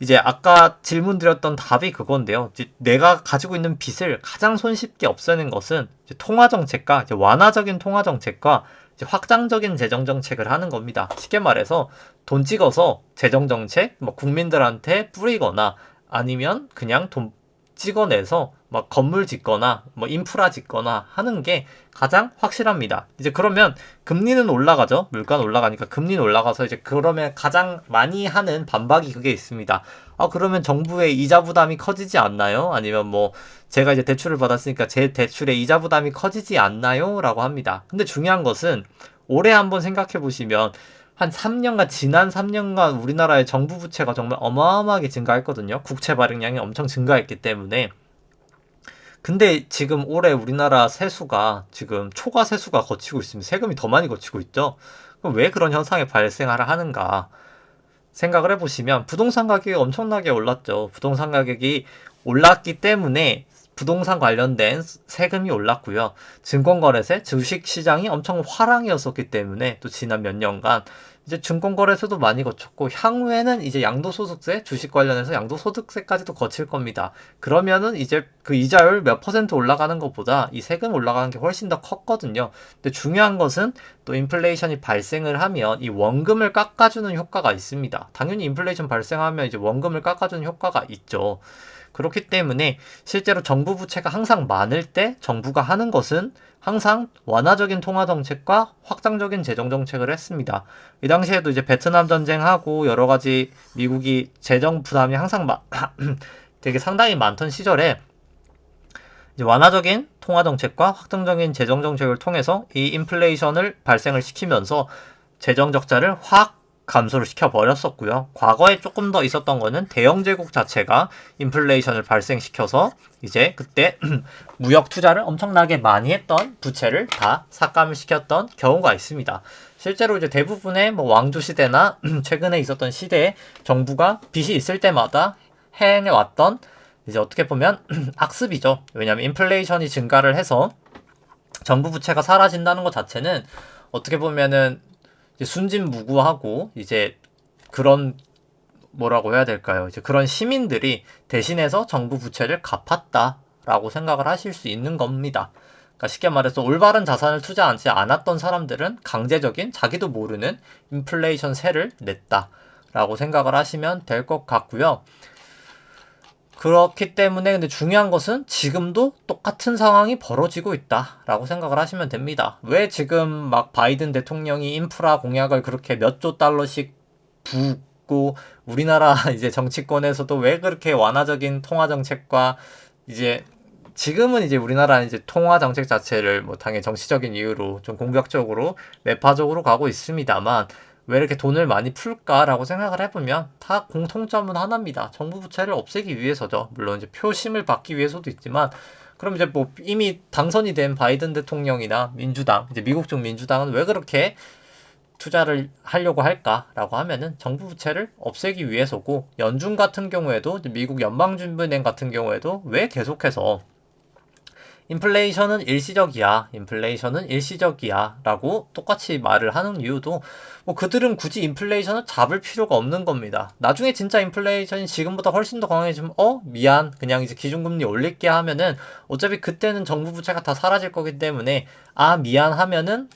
이제 아까 질문 드렸던 답이 그건데요. 이제 내가 가지고 있는 빚을 가장 손쉽게 없애는 것은 이제 통화정책과 이제 완화적인 통화정책과 이제 확장적인 재정정책을 하는 겁니다. 쉽게 말해서 돈 찍어서 재정정책, 뭐 국민들한테 뿌리거나 아니면 그냥 돈 찍어내서 막 건물 짓거나 뭐 인프라 짓거나 하는 게 가장 확실합니다. 이제 그러면 금리는 올라가죠. 물가는 올라가니까 금리는 올라가서, 이제 그러면 가장 많이 하는 반박이 그게 있습니다. 그러면 정부의 이자 부담이 커지지 않나요? 아니면 뭐 제가 이제 대출을 받았으니까 제 대출의 이자 부담이 커지지 않나요? 라고 합니다. 근데 중요한 것은 올해 한번 생각해 보시면 한 3년간, 지난 3년간 우리나라의 정부 부채가 정말 어마어마하게 증가했거든요. 국채 발행량이 엄청 증가했기 때문에. 근데 지금 올해 우리나라 세수가 지금 초과 세수가 거치고 있습니다. 세금이 더 많이 거치고 있죠. 그럼 왜 그런 현상이 발생을 하는가 생각을 해보시면 부동산 가격이 엄청나게 올랐죠. 부동산 가격이 올랐기 때문에 부동산 관련된 세금이 올랐고요. 증권거래세, 주식시장이 엄청 화랑이었었기 때문에 또 지난 몇 년간 이제 증권거래세도 많이 거쳤고 향후에는 이제 양도소득세, 주식 관련해서 양도소득세까지도 거칠 겁니다. 그러면은 이제 그 이자율 몇 퍼센트 올라가는 것보다 이 세금 올라가는 게 훨씬 더 컸거든요. 근데 중요한 것은 또 인플레이션이 발생을 하면 이 원금을 깎아주는 효과가 있습니다. 당연히 인플레이션 발생하면 이제 원금을 깎아주는 효과가 있죠. 그렇기 때문에 실제로 정부 부채가 항상 많을 때 정부가 하는 것은 항상 완화적인 통화 정책과 확장적인 재정 정책을 했습니다. 이 당시에도 이제 베트남 전쟁하고 여러 가지 미국이 재정 부담이 항상 되게 상당히 많던 시절에 이제 완화적인 통화 정책과 확장적인 재정 정책을 통해서 이 인플레이션을 발생을 시키면서 재정 적자를 확 감소를 시켜버렸었고요. 과거에 조금 더 있었던 거는 대영제국 자체가 인플레이션을 발생시켜서 이제 그때 무역 투자를 엄청나게 많이 했던 부채를 다 삭감을 시켰던 경우가 있습니다. 실제로 이제 대부분의 뭐 왕조 시대나 최근에 있었던 시대에 정부가 빚이 있을 때마다 해내왔던 이제 어떻게 보면 악습이죠. 왜냐하면 인플레이션이 증가를 해서 정부 부채가 사라진다는 것 자체는 어떻게 보면은 이제 순진무구하고 이제 그런 뭐라고 해야 될까요? 이제 그런 시민들이 대신해서 정부 부채를 갚았다라고 생각을 하실 수 있는 겁니다. 그러니까 쉽게 말해서 올바른 자산을 투자하지 않았던 사람들은 강제적인 자기도 모르는 인플레이션 세를 냈다라고 생각을 하시면 될 것 같고요. 그렇기 때문에 근데 중요한 것은 지금도 똑같은 상황이 벌어지고 있다라고 생각을 하시면 됩니다. 왜 지금 막 바이든 대통령이 인프라 공약을 그렇게 몇 조 달러씩 붓고 우리나라 이제 정치권에서도 왜 그렇게 완화적인 통화 정책과 이제 지금은 이제 우리나라는 이제 통화 정책 자체를 뭐 당연히 정치적인 이유로 좀 공격적으로 매파적으로 가고 있습니다만 왜 이렇게 돈을 많이 풀까라고 생각을 해보면 다 공통점은 하나입니다. 정부 부채를 없애기 위해서죠. 물론 이제 표심을 받기 위해서도 있지만 그럼 이제 뭐 이미 당선이 된 바이든 대통령이나 민주당, 이제 미국 쪽 민주당은 왜 그렇게 투자를 하려고 할까라고 하면은 정부 부채를 없애기 위해서고 연준 같은 경우에도 미국 연방준비은행 같은 경우에도 왜 계속해서 인플레이션은 일시적이야 라고 똑같이 말을 하는 이유도 뭐 그들은 굳이 인플레이션을 잡을 필요가 없는 겁니다. 나중에 진짜 인플레이션이 지금보다 훨씬 더 강해지면 미안 그냥 이제 기준금리 올릴게 하면은 어차피 그때는 정부 부채가 다 사라질 거기 때문에 미안 하면은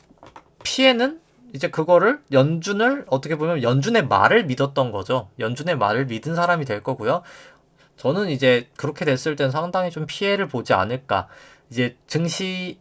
피해는 이제 그거를 연준을 어떻게 보면 연준의 말을 믿었던 거죠. 연준의 말을 믿은 사람이 될 거고요. 저는 이제 그렇게 됐을 땐 상당히 좀 피해를 보지 않을까. 이제 증시에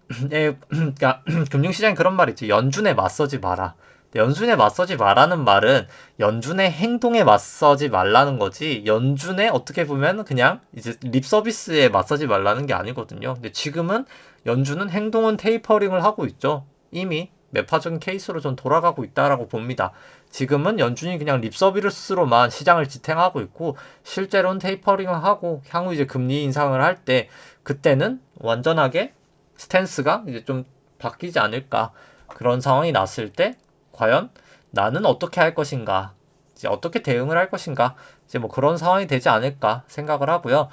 그러니까 금융시장에 그런 말이 있죠. 연준에 맞서지 마라. 연준에 맞서지 마라는 말은 연준의 행동에 맞서지 말라는 거지. 연준에 어떻게 보면 그냥 이제 립 서비스에 맞서지 말라는 게 아니거든요. 근데 지금은 연준은 행동은 테이퍼링을 하고 있죠. 이미 매파적인 케이스로 전 돌아가고 있다라고 봅니다. 지금은 연준이 그냥 립서비스로만 시장을 지탱하고 있고 실제로는 테이퍼링을 하고 향후 이제 금리 인상을 할 때 그때는 완전하게 스탠스가 이제 좀 바뀌지 않을까. 그런 상황이 났을 때 과연 나는 어떻게 할 것인가, 이제 어떻게 대응을 할 것인가, 이제 뭐 그런 상황이 되지 않을까 생각을 하고요.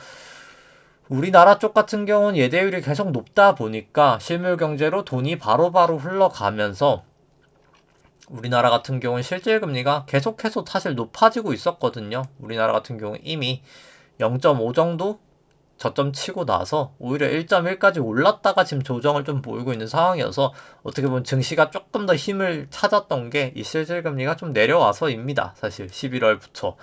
우리나라 쪽 같은 경우는 예대율이 계속 높다 보니까 실물 경제로 돈이 바로바로 흘러가면서 우리나라 같은 경우는 실질금리가 계속해서 사실 높아지고 있었거든요. 우리나라 같은 경우 이미 0.5 정도 저점 치고 나서 오히려 1.1까지 올랐다가 지금 조정을 좀 보이고 있는 상황이어서 어떻게 보면 증시가 조금 더 힘을 찾았던 게 이 실질금리가 좀 내려와서입니다. 사실 11월부터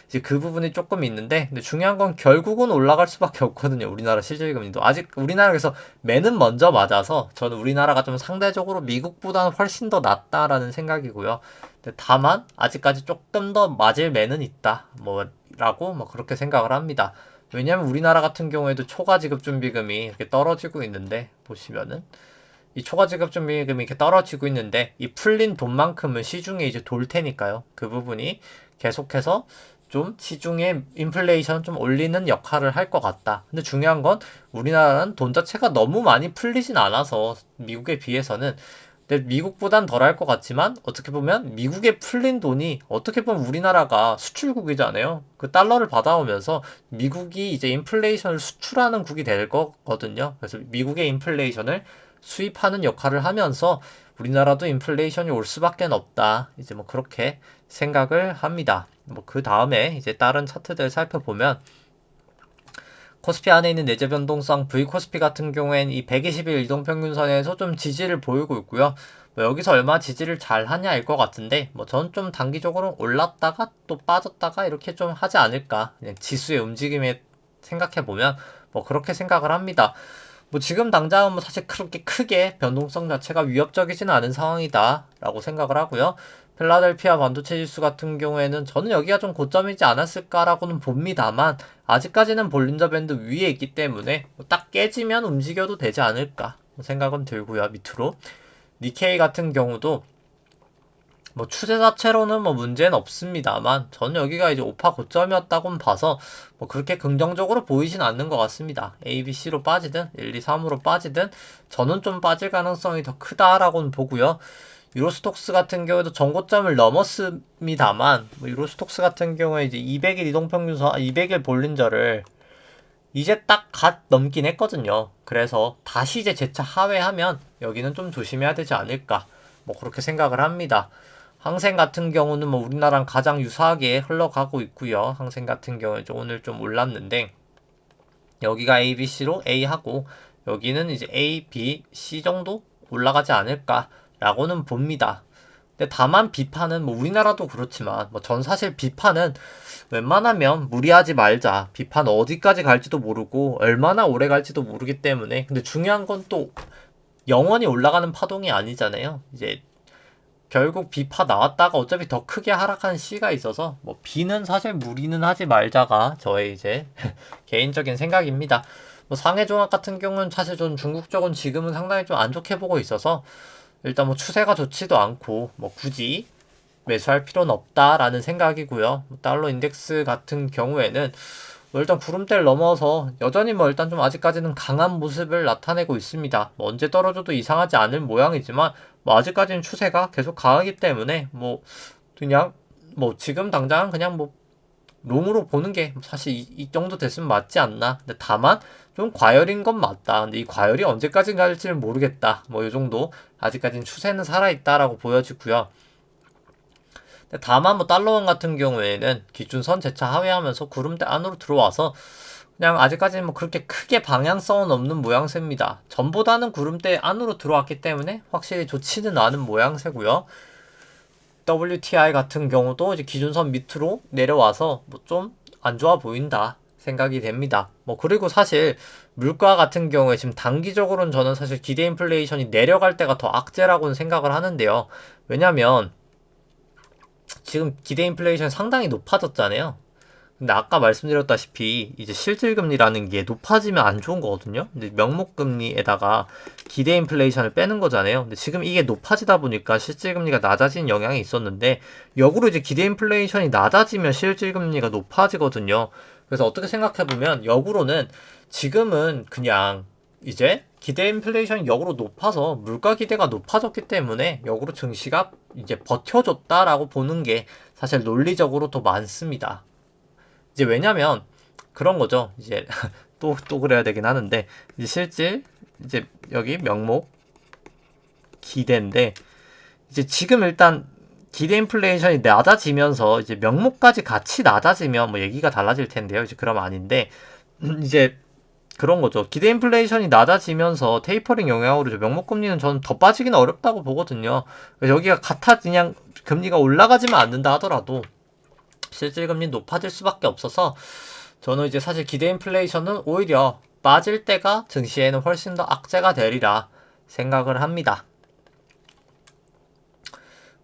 이제 그 부분이 조금 있는데 근데 중요한 건 결국은 올라갈 수밖에 없거든요. 우리나라 실질금리도 아직 우리나라에서 매는 먼저 맞아서 저는 우리나라가 좀 상대적으로 미국보다는 훨씬 더 낫다라는 생각이고요. 근데 다만 아직까지 조금 더 맞을 매는 있다 뭐라고 뭐 그렇게 생각을 합니다. 왜냐면 우리나라 같은 경우에도 초과 지급 준비금이 이렇게 떨어지고 있는데 보시면은 이 초과지급금리 이렇게 떨어지고 있는데 이 풀린 돈만큼은 시중에 이제 돌 테니까요. 그 부분이 계속해서 좀 시중에 인플레이션 좀 올리는 역할을 할 것 같다. 근데 중요한 건 우리나라는 돈 자체가 너무 많이 풀리진 않아서 미국에 비해서는, 근데 미국보단 덜 할 것 같지만 어떻게 보면 미국에 풀린 돈이 어떻게 보면 우리나라가 수출국이잖아요. 그 달러를 받아오면서 미국이 이제 인플레이션을 수출하는 국이 될 거거든요. 그래서 미국의 인플레이션을 수입하는 역할을 하면서 우리나라도 인플레이션이 올 수밖에 없다. 이제 뭐 그렇게 생각을 합니다. 뭐 그 다음에 이제 다른 차트들 살펴보면 코스피 안에 있는 내재 변동성 V코스피 같은 경우엔 이 120일 이동평균선에서 좀 지지를 보이고 있고요. 뭐 여기서 얼마 지지를 잘 하냐일 것 같은데, 뭐 저는 좀 단기적으로 올랐다가 또 빠졌다가 이렇게 좀 하지 않을까. 그냥 지수의 움직임에 생각해보면 뭐 그렇게 생각을 합니다. 뭐 지금 당장은 뭐 사실 그렇게 크게 변동성 자체가 위협적이지는 않은 상황이다 라고 생각을 하고요. 필라델피아 반도체 지수 같은 경우에는 저는 여기가 좀 고점이지 않았을까라고는 봅니다만, 아직까지는 볼린저 밴드 위에 있기 때문에 딱 깨지면 움직여도 되지 않을까 생각은 들고요. 밑으로 니케이 같은 경우도 뭐 추세 자체로는 뭐 문제는 없습니다만, 저는 여기가 이제 5파 고점이었다고는 봐서 뭐 그렇게 긍정적으로 보이진 않는 것 같습니다. A, B, C로 빠지든 1, 2, 3으로 빠지든 저는 좀 빠질 가능성이 더 크다라고는 보고요. 유로스톡스 같은 경우에도 전고점을 넘었습니다만, 뭐 유로스톡스 같은 경우에 이제 200일 이동평균선, 200일 볼린저를 이제 딱 갓 넘긴 했거든요. 그래서 다시 이제 재차 하회하면 여기는 좀 조심해야 되지 않을까, 뭐 그렇게 생각을 합니다. 항생 같은 경우는 뭐 우리나라랑 가장 유사하게 흘러가고 있고요. 항생 같은 경우에 오늘 좀 올랐는데 여기가 A, B, C로 A하고 여기는 이제 A, B, C 정도 올라가지 않을까라고는 봅니다. 근데 다만 비판은 뭐 우리나라도 그렇지만 뭐 전 사실 비판은 웬만하면 무리하지 말자. 비판 어디까지 갈지도 모르고 얼마나 오래 갈지도 모르기 때문에. 근데 중요한 건 또 영원히 올라가는 파동이 아니잖아요. 이제 결국 B파 나왔다가 어차피 더 크게 하락하는 C가 있어서 뭐 B는 사실 무리는 하지 말자가 저의 이제 개인적인 생각입니다. 뭐 상해종합 같은 경우는 사실 전 중국 쪽은 지금은 상당히 좀 안 좋게 보고 있어서 일단 뭐 추세가 좋지도 않고 뭐 굳이 매수할 필요는 없다라는 생각이고요. 달러 인덱스 같은 경우에는 뭐 일단 구름대를 넘어서 여전히 뭐 일단 좀 아직까지는 강한 모습을 나타내고 있습니다. 뭐 언제 떨어져도 이상하지 않을 모양이지만 뭐 아직까지는 추세가 계속 강하기 때문에 뭐 그냥 뭐 지금 당장 그냥 뭐 롱으로 보는 게 사실 이 정도 됐으면 맞지 않나. 근데 다만 좀 과열인 건 맞다. 근데 이 과열이 언제까지 갈지는 모르겠다. 뭐 이 정도 아직까지는 추세는 살아있다라고 보여지고요. 다만 뭐 달러원 같은 경우에는 기준선 재차 하회하면서 구름대 안으로 들어와서 그냥 아직까지는 뭐 그렇게 크게 방향성은 없는 모양새입니다. 전보다는 구름대 안으로 들어왔기 때문에 확실히 좋지는 않은 모양새고요. WTI 같은 경우도 이제 기준선 밑으로 내려와서 뭐 좀 안 좋아 보인다 생각이 됩니다. 뭐 그리고 사실 물가 같은 경우에 지금 단기적으로는 저는 사실 기대 인플레이션이 내려갈 때가 더 악재라고는 생각을 하는데요. 왜냐면 지금 기대 인플레이션 상당히 높아졌잖아요. 근데 아까 말씀드렸다시피 이제 실질금리라는 게 높아지면 안 좋은 거거든요. 근데 명목금리에다가 기대 인플레이션을 빼는 거잖아요. 근데 지금 이게 높아지다 보니까 실질금리가 낮아진 영향이 있었는데 역으로 이제 기대 인플레이션이 낮아지면 실질금리가 높아지거든요. 그래서 어떻게 생각해보면 역으로는 지금은 그냥 이제 기대 인플레이션이 역으로 높아서 물가 기대가 높아졌기 때문에 역으로 증시가 이제 버텨줬다라고 보는 게 사실 논리적으로 더 많습니다. 이제 왜냐면 그런 거죠. 이제 또 그래야 되긴 하는데 이제 실질 이제 여기 명목 기대인데 이제 지금 일단 기대 인플레이션이 낮아지면서 이제 명목까지 같이 낮아지면 뭐 얘기가 달라질 텐데요. 이제 그럼 아닌데 이제 그런 거죠. 기대 인플레이션이 낮아지면서 테이퍼링 영향으로 명목금리는 저는 더 빠지기는 어렵다고 보거든요. 여기가 같아 그냥 금리가 올라가지만 않는다 하더라도 실질금리 높아질 수밖에 없어서 저는 이제 사실 기대 인플레이션은 오히려 빠질 때가 증시에는 훨씬 더 악재가 되리라 생각을 합니다.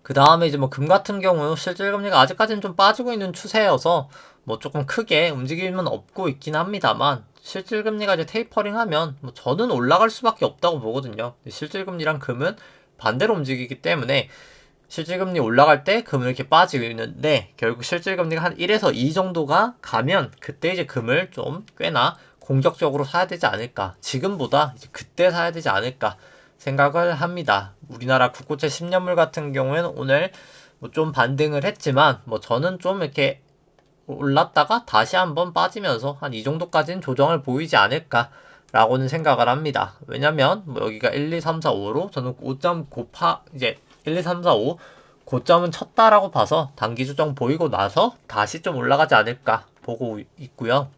그 다음에 이제 뭐 금 같은 경우 실질금리가 아직까지는 좀 빠지고 있는 추세여서 뭐 조금 크게 움직임은 없고 있긴 합니다만, 실질금리가 이제 테이퍼링 하면 뭐 저는 올라갈 수밖에 없다고 보거든요. 실질금리랑 금은 반대로 움직이기 때문에 실질금리 올라갈 때 금은 이렇게 빠지고 있는데, 결국 실질금리가 한 1에서 2 정도가 가면 그때 이제 금을 좀 꽤나 공격적으로 사야 되지 않을까, 지금보다 이제 그때 사야 되지 않을까 생각을 합니다. 우리나라 국고채 10년물 같은 경우에는 오늘 뭐 좀 반등을 했지만, 뭐 저는 좀 이렇게 올랐다가 다시 한번 빠지면서 한 이 정도까지는 조정을 보이지 않을까 라고는 생각을 합니다. 왜냐면 뭐 여기가 1, 2, 3, 4, 5로 저는 5점 이제 1, 2, 3, 4, 5 고점은 쳤다라고 봐서 단기 조정 보이고 나서 다시 좀 올라가지 않을까 보고 있고요.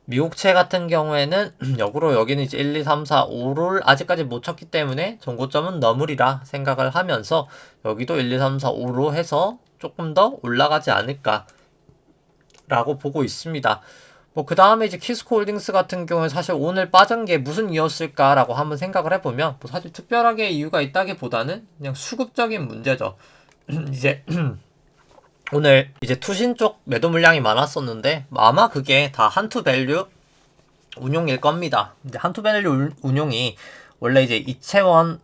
미국채 같은 경우에는 역으로 여기는 이제 1, 2, 3, 4, 5를 아직까지 못 쳤기 때문에 전고점은 넘으리라 생각을 하면서 여기도 1, 2, 3, 4, 5로 해서 조금 더 올라가지 않을까 라고 보고 있습니다. 뭐 그 다음에 이제 키스코홀딩스 같은 경우에 사실 오늘 빠진 게 무슨 이유였을까라고 한번 생각을 해보면, 뭐 사실 특별하게 이유가 있다기보다는 그냥 수급적인 문제죠. 이제 오늘 이제 투신 쪽 매도 물량이 많았었는데 아마 그게 다 한투밸류 운용일 겁니다. 이제 한투밸류 운용이 원래 이제 이채원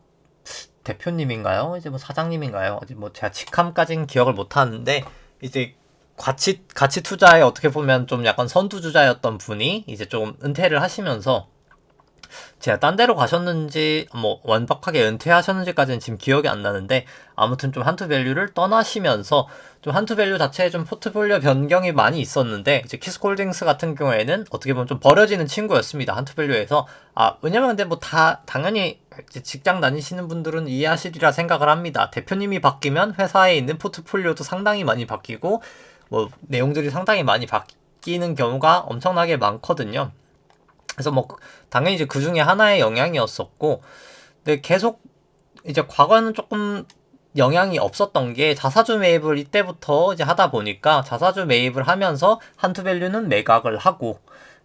대표님인가요? 이제 뭐 사장님인가요? 이제 뭐 제가 직함까지는 기억을 못 하는데, 이제 가치 투자에 어떻게 보면 좀 약간 선두주자였던 분이 이제 좀 은퇴를 하시면서, 제가 딴 데로 가셨는지 뭐 완벽하게 은퇴하셨는지까지는 지금 기억이 안 나는데, 아무튼 좀 한투밸류를 떠나시면서 좀 한투밸류 자체에 좀 포트폴리오 변경이 많이 있었는데, 이제 키스콜딩스 같은 경우에는 어떻게 보면 좀 버려지는 친구였습니다. 한투밸류에서. 왜냐면 근데 뭐 다 당연히 이제 직장 다니시는 분들은 이해하시리라 생각을 합니다. 대표님이 바뀌면 회사에 있는 포트폴리오도 상당히 많이 바뀌고 뭐 내용들이 상당히 많이 바뀌는 경우가 엄청나게 많거든요. 그래서 뭐 당연히 이제 그 중에 하나의 영향이었었고, 근데 계속 이제 과거에는 조금 영향이 없었던 게, 자사주 매입을 이때부터 이제 하다 보니까 자사주 매입을 하면서 한투밸류는 매각을 하고,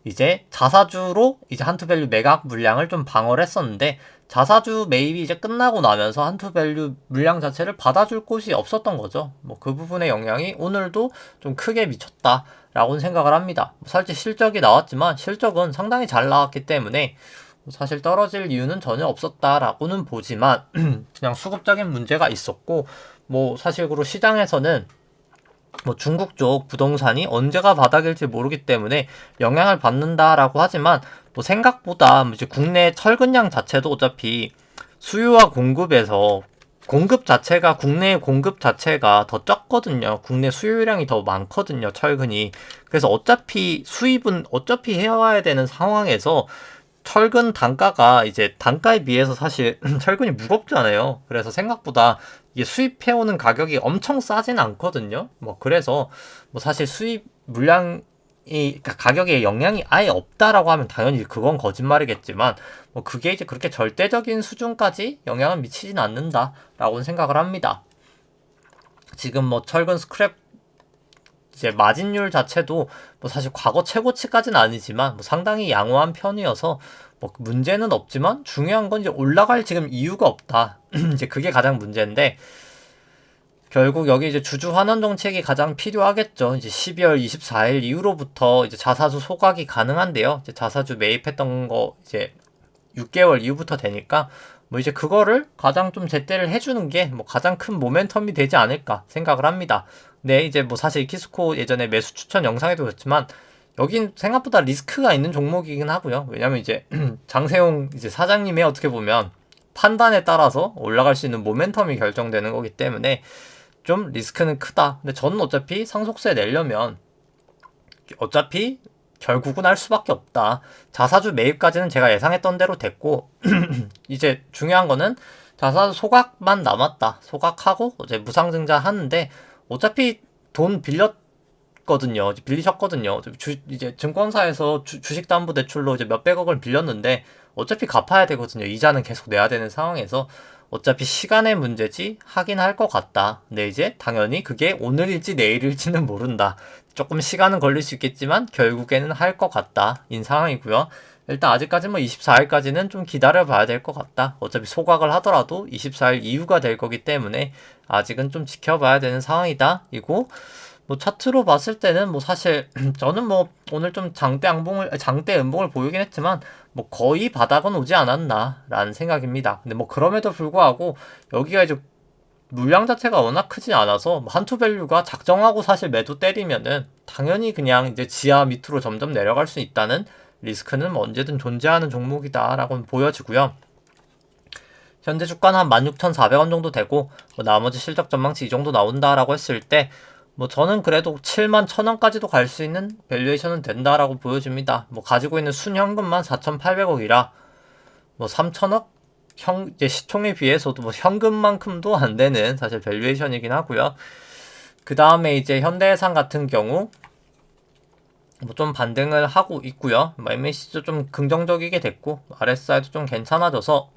이제 자사주로 이제 한투밸류 매각 물량을 좀 방어를 했었는데, 자사주 매입이 이제 끝나고 나면서 한투밸류 물량 자체를 받아줄 곳이 없었던 거죠. 뭐 그 부분의 영향이 오늘도 좀 크게 미쳤다 라고는 생각을 합니다. 사실 실적이 나왔지만 실적은 상당히 잘 나왔기 때문에 사실 떨어질 이유는 전혀 없었다라고는 보지만 그냥 수급적인 문제가 있었고, 뭐 사실으로 시장에서는 뭐 중국 쪽 부동산이 언제가 바닥일지 모르기 때문에 영향을 받는다라고 하지만, 뭐 생각보다 이제 국내 철근량 자체도 어차피 수요와 공급에서 국내 공급 자체가 더 적거든요. 국내 수요량이 더 많거든요, 철근이. 그래서 어차피 수입은 어차피 해와야 되는 상황에서 철근 단가가 이제 단가에 비해서 사실 철근이 무겁잖아요. 그래서 생각보다 이게 수입해오는 가격이 엄청 싸진 않거든요. 뭐 그래서 뭐 사실 수입 물량이, 그러니까 가격에 영향이 아예 없다라고 하면 당연히 그건 거짓말이겠지만, 뭐 그게 이제 그렇게 절대적인 수준까지 영향을 미치진 않는다라고는 생각을 합니다. 지금 뭐 철근 스크랩 이제 마진율 자체도 뭐 사실 과거 최고치까지는 아니지만 뭐 상당히 양호한 편이어서 뭐 문제는 없지만, 중요한 건 이제 올라갈 지금 이유가 없다. 이제 그게 가장 문제인데, 결국 여기 이제 주주 환원 정책이 가장 필요하겠죠. 이제 12월 24일 이후로부터 이제 자사주 소각이 가능한데요. 이제 자사주 매입했던 거 이제 6개월 이후부터 되니까 뭐 이제 그거를 가장 좀 제때를 해주는 게 뭐 가장 큰 모멘텀이 되지 않을까 생각을 합니다. 네, 이제 뭐 사실 키스코 예전에 매수 추천 영상에도 그렇지만 여긴 생각보다 리스크가 있는 종목이긴 하고요. 왜냐면 이제 장세용 이제 사장님의 어떻게 보면 판단에 따라서 올라갈 수 있는 모멘텀이 결정되는 거기 때문에 좀 리스크는 크다. 근데 저는 어차피 상속세 내려면 어차피 결국은 할 수밖에 없다. 자사주 매입까지는 제가 예상했던 대로 됐고 이제 중요한 거는 자사주 소각만 남았다. 소각하고 이제 무상증자 하는데, 어차피 돈 빌렸거든요. 빌리셨거든요. 이제 증권사에서 주식담보대출로 이제 몇백억을 빌렸는데 어차피 갚아야 되거든요. 이자는 계속 내야 되는 상황에서 어차피 시간의 문제지 하긴 할 것 같다. 근데 이제 당연히 그게 오늘일지 내일일지는 모른다. 조금 시간은 걸릴 수 있겠지만 결국에는 할 것 같다 인 상황이고요. 일단 아직까지 뭐 24일까지는 좀 기다려 봐야 될 것 같다. 어차피 소각을 하더라도 24일 이후가 될 거기 때문에 아직은 좀 지켜봐야 되는 상황이다. 이고 뭐 차트로 봤을 때는 뭐 사실 저는 뭐 오늘 좀 장대 음봉을 보이긴 했지만 뭐 거의 바닥은 오지 않았나라는 생각입니다. 근데 뭐 그럼에도 불구하고 여기가 이제 물량 자체가 워낙 크지 않아서 뭐 한투 밸류가 작정하고 사실 매도 때리면은 당연히 그냥 이제 지하 밑으로 점점 내려갈 수 있다는 리스크는 뭐 언제든 존재하는 종목이다라고 보여지고요. 현재 주가는 한 16,400원 정도 되고 뭐 나머지 실적 전망치 이 정도 나온다라고 했을 때 뭐 저는 그래도 71,000원까지도 갈 수 있는 밸류에이션은 된다라고 보여집니다. 뭐 가지고 있는 순현금만 4,800억이라 뭐 3,000억 이제 시총에 비해서도 뭐 현금만큼도 안 되는 사실 밸류에이션이긴 하고요. 그 다음에 이제 현대해상 같은 경우 뭐 좀 반등을 하고 있고요. 뭐 MAC도 좀 긍정적이게 됐고 RSI도 좀 괜찮아져서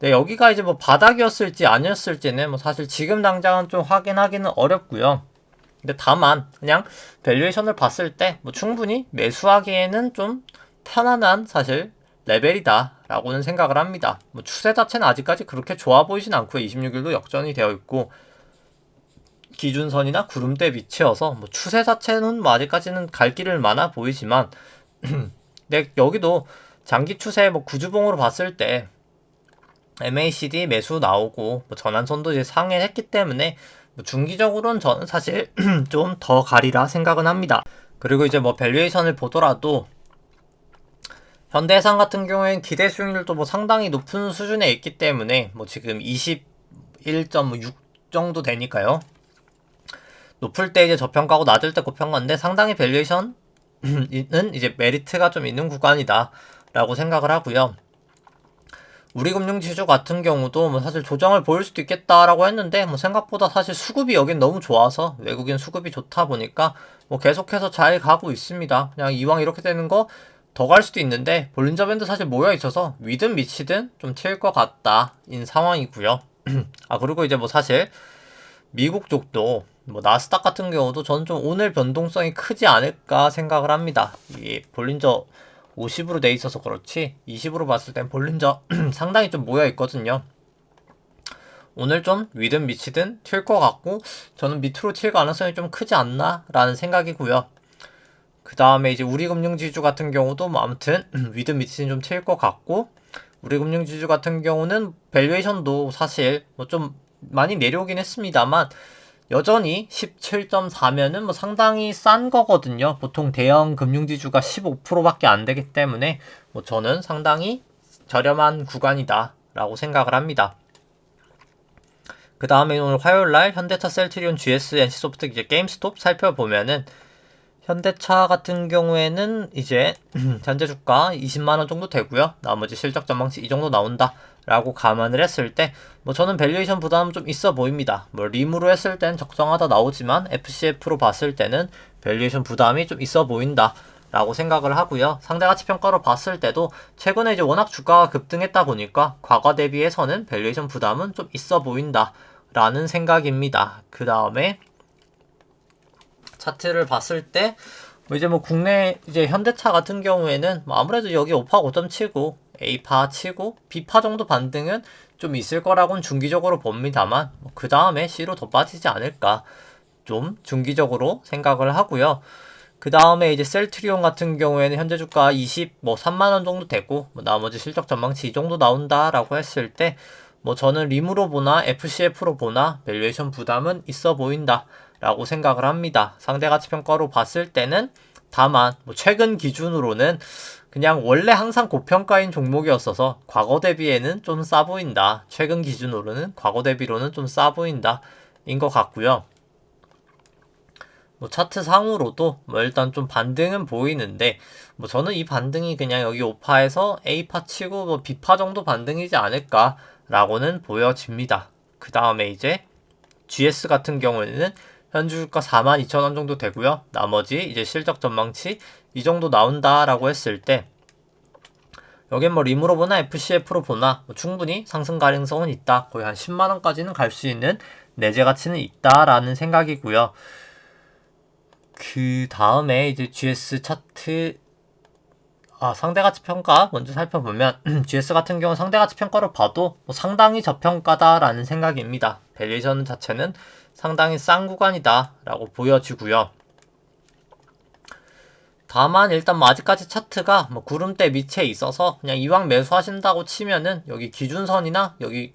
네, 여기가 이제 뭐 바닥이었을지 아니었을지는 뭐 사실 지금 당장은 좀 확인하기는 어렵고요. 근데 다만 그냥 밸류에이션을 봤을 때 뭐 충분히 매수하기에는 좀 편안한 사실 레벨이다 라고는 생각을 합니다. 뭐 추세 자체는 아직까지 그렇게 좋아 보이진 않고요. 26일도 역전이 되어 있고 기준선이나 구름대 위치여서 뭐 추세 자체는 뭐 아직까지는 갈 길을 많아 보이지만 근데 여기도 장기 추세 뭐 구주봉으로 봤을 때 MACD 매수 나오고 뭐 전환선도 이제 상회했기 때문에 뭐 중기적으로는 저는 사실 좀 더 가리라 생각은 합니다. 그리고 이제 뭐 밸류에이션을 보더라도 현대해상 같은 경우에는 기대 수익률도 뭐 상당히 높은 수준에 있기 때문에 뭐 지금 21.6 정도 되니까요. 높을 때 이제 저평가고 낮을 때 고평가인데 상당히 밸류에이션은 이제 메리트가 좀 있는 구간이다 라고 생각을 하고요. 우리금융지주 같은 경우도 뭐 사실 조정을 보일 수도 있겠다라고 했는데 뭐 생각보다 사실 수급이 여긴 너무 좋아서 외국인 수급이 좋다 보니까 뭐 계속해서 잘 가고 있습니다. 그냥 이왕 이렇게 되는 거 더 갈 수도 있는데 볼린저 밴드 사실 모여 있어서 위든 미치든 좀 튈 것 같다인 상황이고요. 아 그리고 이제 뭐 사실 미국 쪽도 뭐 나스닥 같은 경우도 저는 좀 오늘 변동성이 크지 않을까 생각을 합니다. 이 볼린저 50으로 돼 있어서 그렇지 20으로 봤을 땐 볼린저 상당히 좀 모여 있거든요. 오늘 좀 위든 미치든 튈 것 같고 저는 밑으로 튈 가능성이 좀 크지 않나 라는 생각이고요. 그 다음에 이제 우리금융지주 같은 경우도 뭐 아무튼 위든 미치든 좀 튈 것 같고 우리금융지주 같은 경우는 밸류에이션도 사실 뭐 좀 많이 내려오긴 했습니다만 여전히 17.4면은 뭐 상당히 싼 거거든요. 보통 대형 금융지주가 15%밖에 안 되기 때문에 뭐 저는 상당히 저렴한 구간이다 라고 생각을 합니다. 그 다음에 오늘 화요일날 현대차, 셀트리온, GS, NC소프트, 이제 게임스톱 살펴보면은 현대차 같은 경우에는 이제 현재 주가 20만원 정도 되고요. 나머지 실적 전망치 이 정도 나온다 라고 감안을 했을 때 뭐 저는 밸류에이션 부담은 좀 있어 보입니다. 뭐 림으로 했을 땐 적정하다 나오지만 FCF로 봤을 때는 밸류에이션 부담이 좀 있어 보인다 라고 생각을 하고요. 상대가치평가로 봤을 때도 최근에 이제 워낙 주가가 급등했다 보니까 과거 대비해서는 밸류에이션 부담은 좀 있어 보인다 라는 생각입니다. 그 다음에 차트를 봤을 때 뭐 이제 뭐 국내 이제 현대차 같은 경우에는 뭐 아무래도 여기 5파 5점 치고 A파 치고 B파 정도 반등은 좀 있을 거라고는 중기적으로 봅니다만 그 다음에 C로 더 빠지지 않을까 좀 중기적으로 생각을 하고요. 그 다음에 이제 셀트리온 같은 경우에는 현재 주가 3만원 정도 되고 뭐 나머지 실적 전망치 이 정도 나온다라고 했을 때 뭐 저는 림으로 보나 FCF로 보나 밸류에이션 부담은 있어 보인다 라고 생각을 합니다. 상대가치평가로 봤을 때는 다만 뭐 최근 기준으로는 그냥 원래 항상 고평가인 종목이었어서 과거 대비에는 좀 싸 보인다. 최근 기준으로는 과거 대비로는 좀 싸 보인다 인 것 같고요. 뭐 차트 상으로도 뭐 일단 좀 반등은 보이는데 뭐 저는 이 반등이 그냥 여기 5파에서 A파 치고 뭐 B파 정도 반등이지 않을까 라고는 보여집니다. 그 다음에 이제 GS 같은 경우에는 현재 주가 42,000원 정도 되고요. 나머지 이제 실적 전망치 이 정도 나온다라고 했을 때 여긴 뭐 림으로 보나 FCF로 보나 뭐 충분히 상승 가능성은 있다. 거의 한 10만원까지는 갈 수 있는 내재 가치는 있다라는 생각이고요. 그 다음에 이제 GS 차트 상대가치평가 먼저 살펴보면 GS 같은 경우 상대가치평가로 봐도 뭐 상당히 저평가다라는 생각입니다. 밸류에이션 자체는 상당히 싼 구간이다 라고 보여지고요. 다만 일단 뭐 아직까지 차트가 뭐 구름대 밑에 있어서 그냥 이왕 매수하신다고 치면은 여기 기준선이나 여기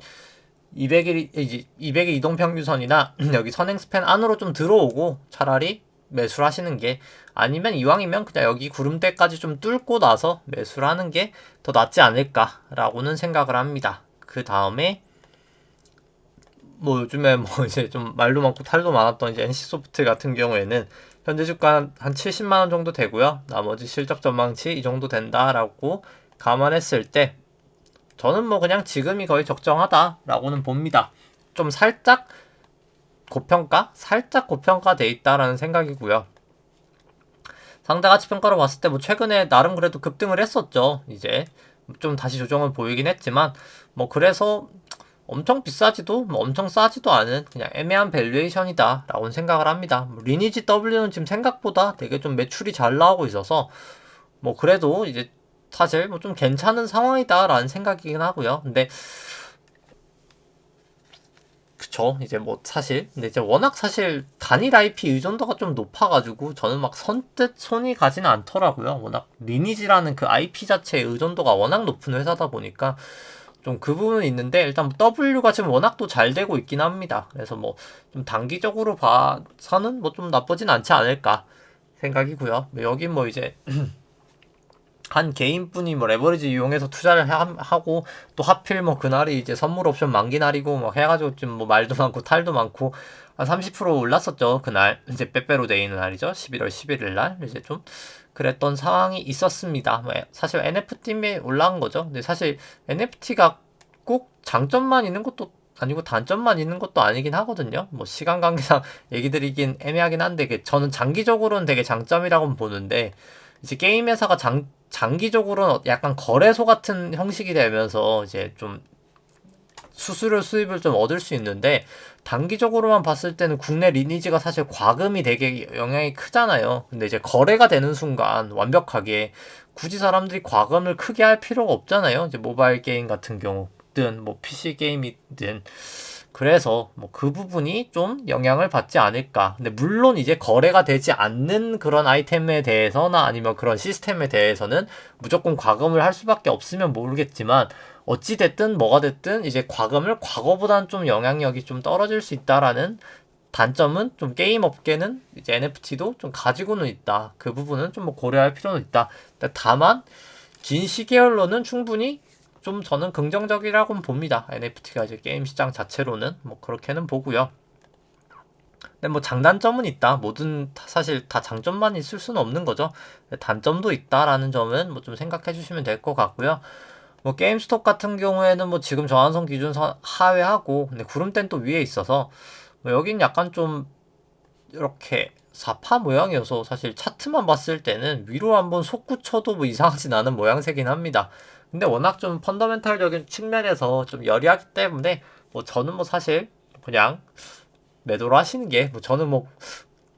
200일 이동평균선이나 여기 선행 스팬 안으로 좀 들어오고 차라리 매수를 하시는 게, 아니면 이왕이면 그냥 여기 구름대까지 좀 뚫고 나서 매수를 하는 게 더 낫지 않을까라고는 생각을 합니다. 그 다음에 뭐 요즘에 뭐 이제 좀 말도 많고 탈도 많았던 이제 NC소프트 같은 경우에는 현재 주가 한 70만원 정도 되고요. 나머지 실적 전망치 이 정도 된다라고 감안했을 때 저는 뭐 그냥 지금이 거의 적정하다라고는 봅니다. 좀 살짝 고평가 돼 있다라는 생각이고요. 상대가치평가로 봤을 때 뭐 최근에 나름 그래도 급등을 했었죠. 이제 좀 다시 조정을 보이긴 했지만 뭐 그래서 엄청 비싸지도 뭐 엄청 싸지도 않은 그냥 애매한 밸류에이션이다 라고 생각을 합니다. 리니지 W는 지금 생각보다 되게 좀 매출이 잘 나오고 있어서 뭐 그래도 이제 사실 뭐 좀 괜찮은 상황이다 라는 생각이긴 하고요. 근데 그쵸, 이제 뭐 사실 근데 이제 워낙 사실 단일 IP 의존도가 좀 높아가지고 저는 막 선뜻 손이 가지는 않더라고요. 워낙 리니지라는 그 IP 자체의 의존도가 워낙 높은 회사다 보니까 좀 그 부분은 있는데, 일단 W가 지금 워낙 또 잘 되고 있긴 합니다. 그래서 뭐 좀 단기적으로 봐서는 뭐 좀 나쁘진 않지 않을까 생각이고요. 여긴 뭐 이제 한 개인분이 뭐 레버리지 이용해서 투자를 하고 또 하필 뭐 그날이 이제 선물 옵션 만기 날이고 뭐 해가지고 좀 뭐 말도 많고 탈도 많고 한 30% 올랐었죠. 그날 이제 빼빼로 데이 있는 날이죠. 11월 11일 날 이제 좀 그랬던 상황이 있었습니다. 뭐 사실 NFT에 올라온 거죠. 근데 사실 NFT가 꼭 장점만 있는 것도 아니고 단점만 있는 것도 아니긴 하거든요. 뭐 시간 관계상 얘기 드리긴 애매하긴 한데 저는 장기적으로는 되게 장점이라고 보는데, 이제 게임 회사가 장기적으로는 약간 거래소 같은 형식이 되면서 이제 좀 수수료 수입을 좀 얻을 수 있는데, 단기적으로만 봤을 때는 국내 리니지가 사실 과금이 되게 영향이 크잖아요. 근데 이제 거래가 되는 순간 완벽하게 굳이 사람들이 과금을 크게 할 필요가 없잖아요. 이제 모바일 게임 같은 경우든 뭐 PC 게임이든. 그래서 뭐 그 부분이 좀 영향을 받지 않을까. 근데 물론 이제 거래가 되지 않는 그런 아이템에 대해서나 아니면 그런 시스템에 대해서는 무조건 과금을 할 수밖에 없으면 모르겠지만, 어찌 됐든 뭐가 됐든 이제 과금을 과거보다는 좀 영향력이 좀 떨어질 수 있다라는 단점은 좀 게임 업계는 이제 NFT도 좀 가지고는 있다. 그 부분은 좀 뭐 고려할 필요는 있다. 다만 긴 시계열로는 충분히 좀 저는 긍정적이라고 봅니다. NFT가 이제 게임 시장 자체로는 뭐 그렇게는 보고요. 근데 뭐 장단점은 있다. 사실 다 장점만 있을 수는 없는 거죠. 단점도 있다라는 점은 뭐 좀 생각해 주시면 될 것 같고요. 뭐 게임스톱 같은 경우에는 뭐 지금 저한선 기준선 하회하고, 근데 구름대는 또 위에 있어서 뭐 여긴 약간 좀 이렇게 사파 모양이어서 사실 차트만 봤을 때는 위로 한번 솟구쳐도 뭐 이상하진 않은 모양새긴 합니다. 근데 워낙 좀 펀더멘탈적인 측면에서 좀 열이하기 때문에 뭐 저는 뭐 사실 그냥 매도를 하시는 게, 뭐 저는 뭐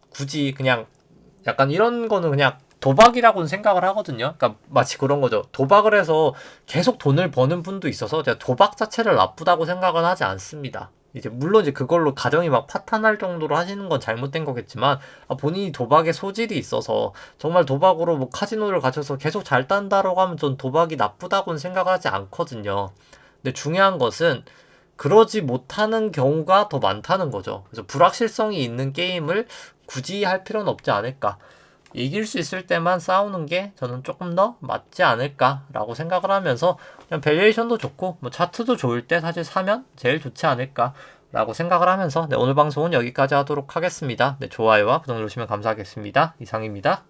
굳이 그냥 약간 이런 거는 그냥 도박이라고는 생각을 하거든요. 그러니까 마치 그런 거죠. 도박을 해서 계속 돈을 버는 분도 있어서 제가 도박 자체를 나쁘다고 생각은 하지 않습니다. 이제 물론 이제 그걸로 가정이 막 파탄할 정도로 하시는 건 잘못된 거겠지만, 본인이 도박에 소질이 있어서 정말 도박으로 뭐 카지노를 가셔서 계속 잘 딴다라고 하면 전 도박이 나쁘다고는 생각하지 않거든요. 근데 중요한 것은 그러지 못하는 경우가 더 많다는 거죠. 그래서 불확실성이 있는 게임을 굳이 할 필요는 없지 않을까. 이길 수 있을 때만 싸우는 게 저는 조금 더 맞지 않을까라고 생각을 하면서, 그냥 밸류에이션도 좋고 뭐 차트도 좋을 때 사실 사면 제일 좋지 않을까라고 생각을 하면서, 네, 오늘 방송은 여기까지 하도록 하겠습니다. 네, 좋아요와 구독 누르시면 감사하겠습니다. 이상입니다.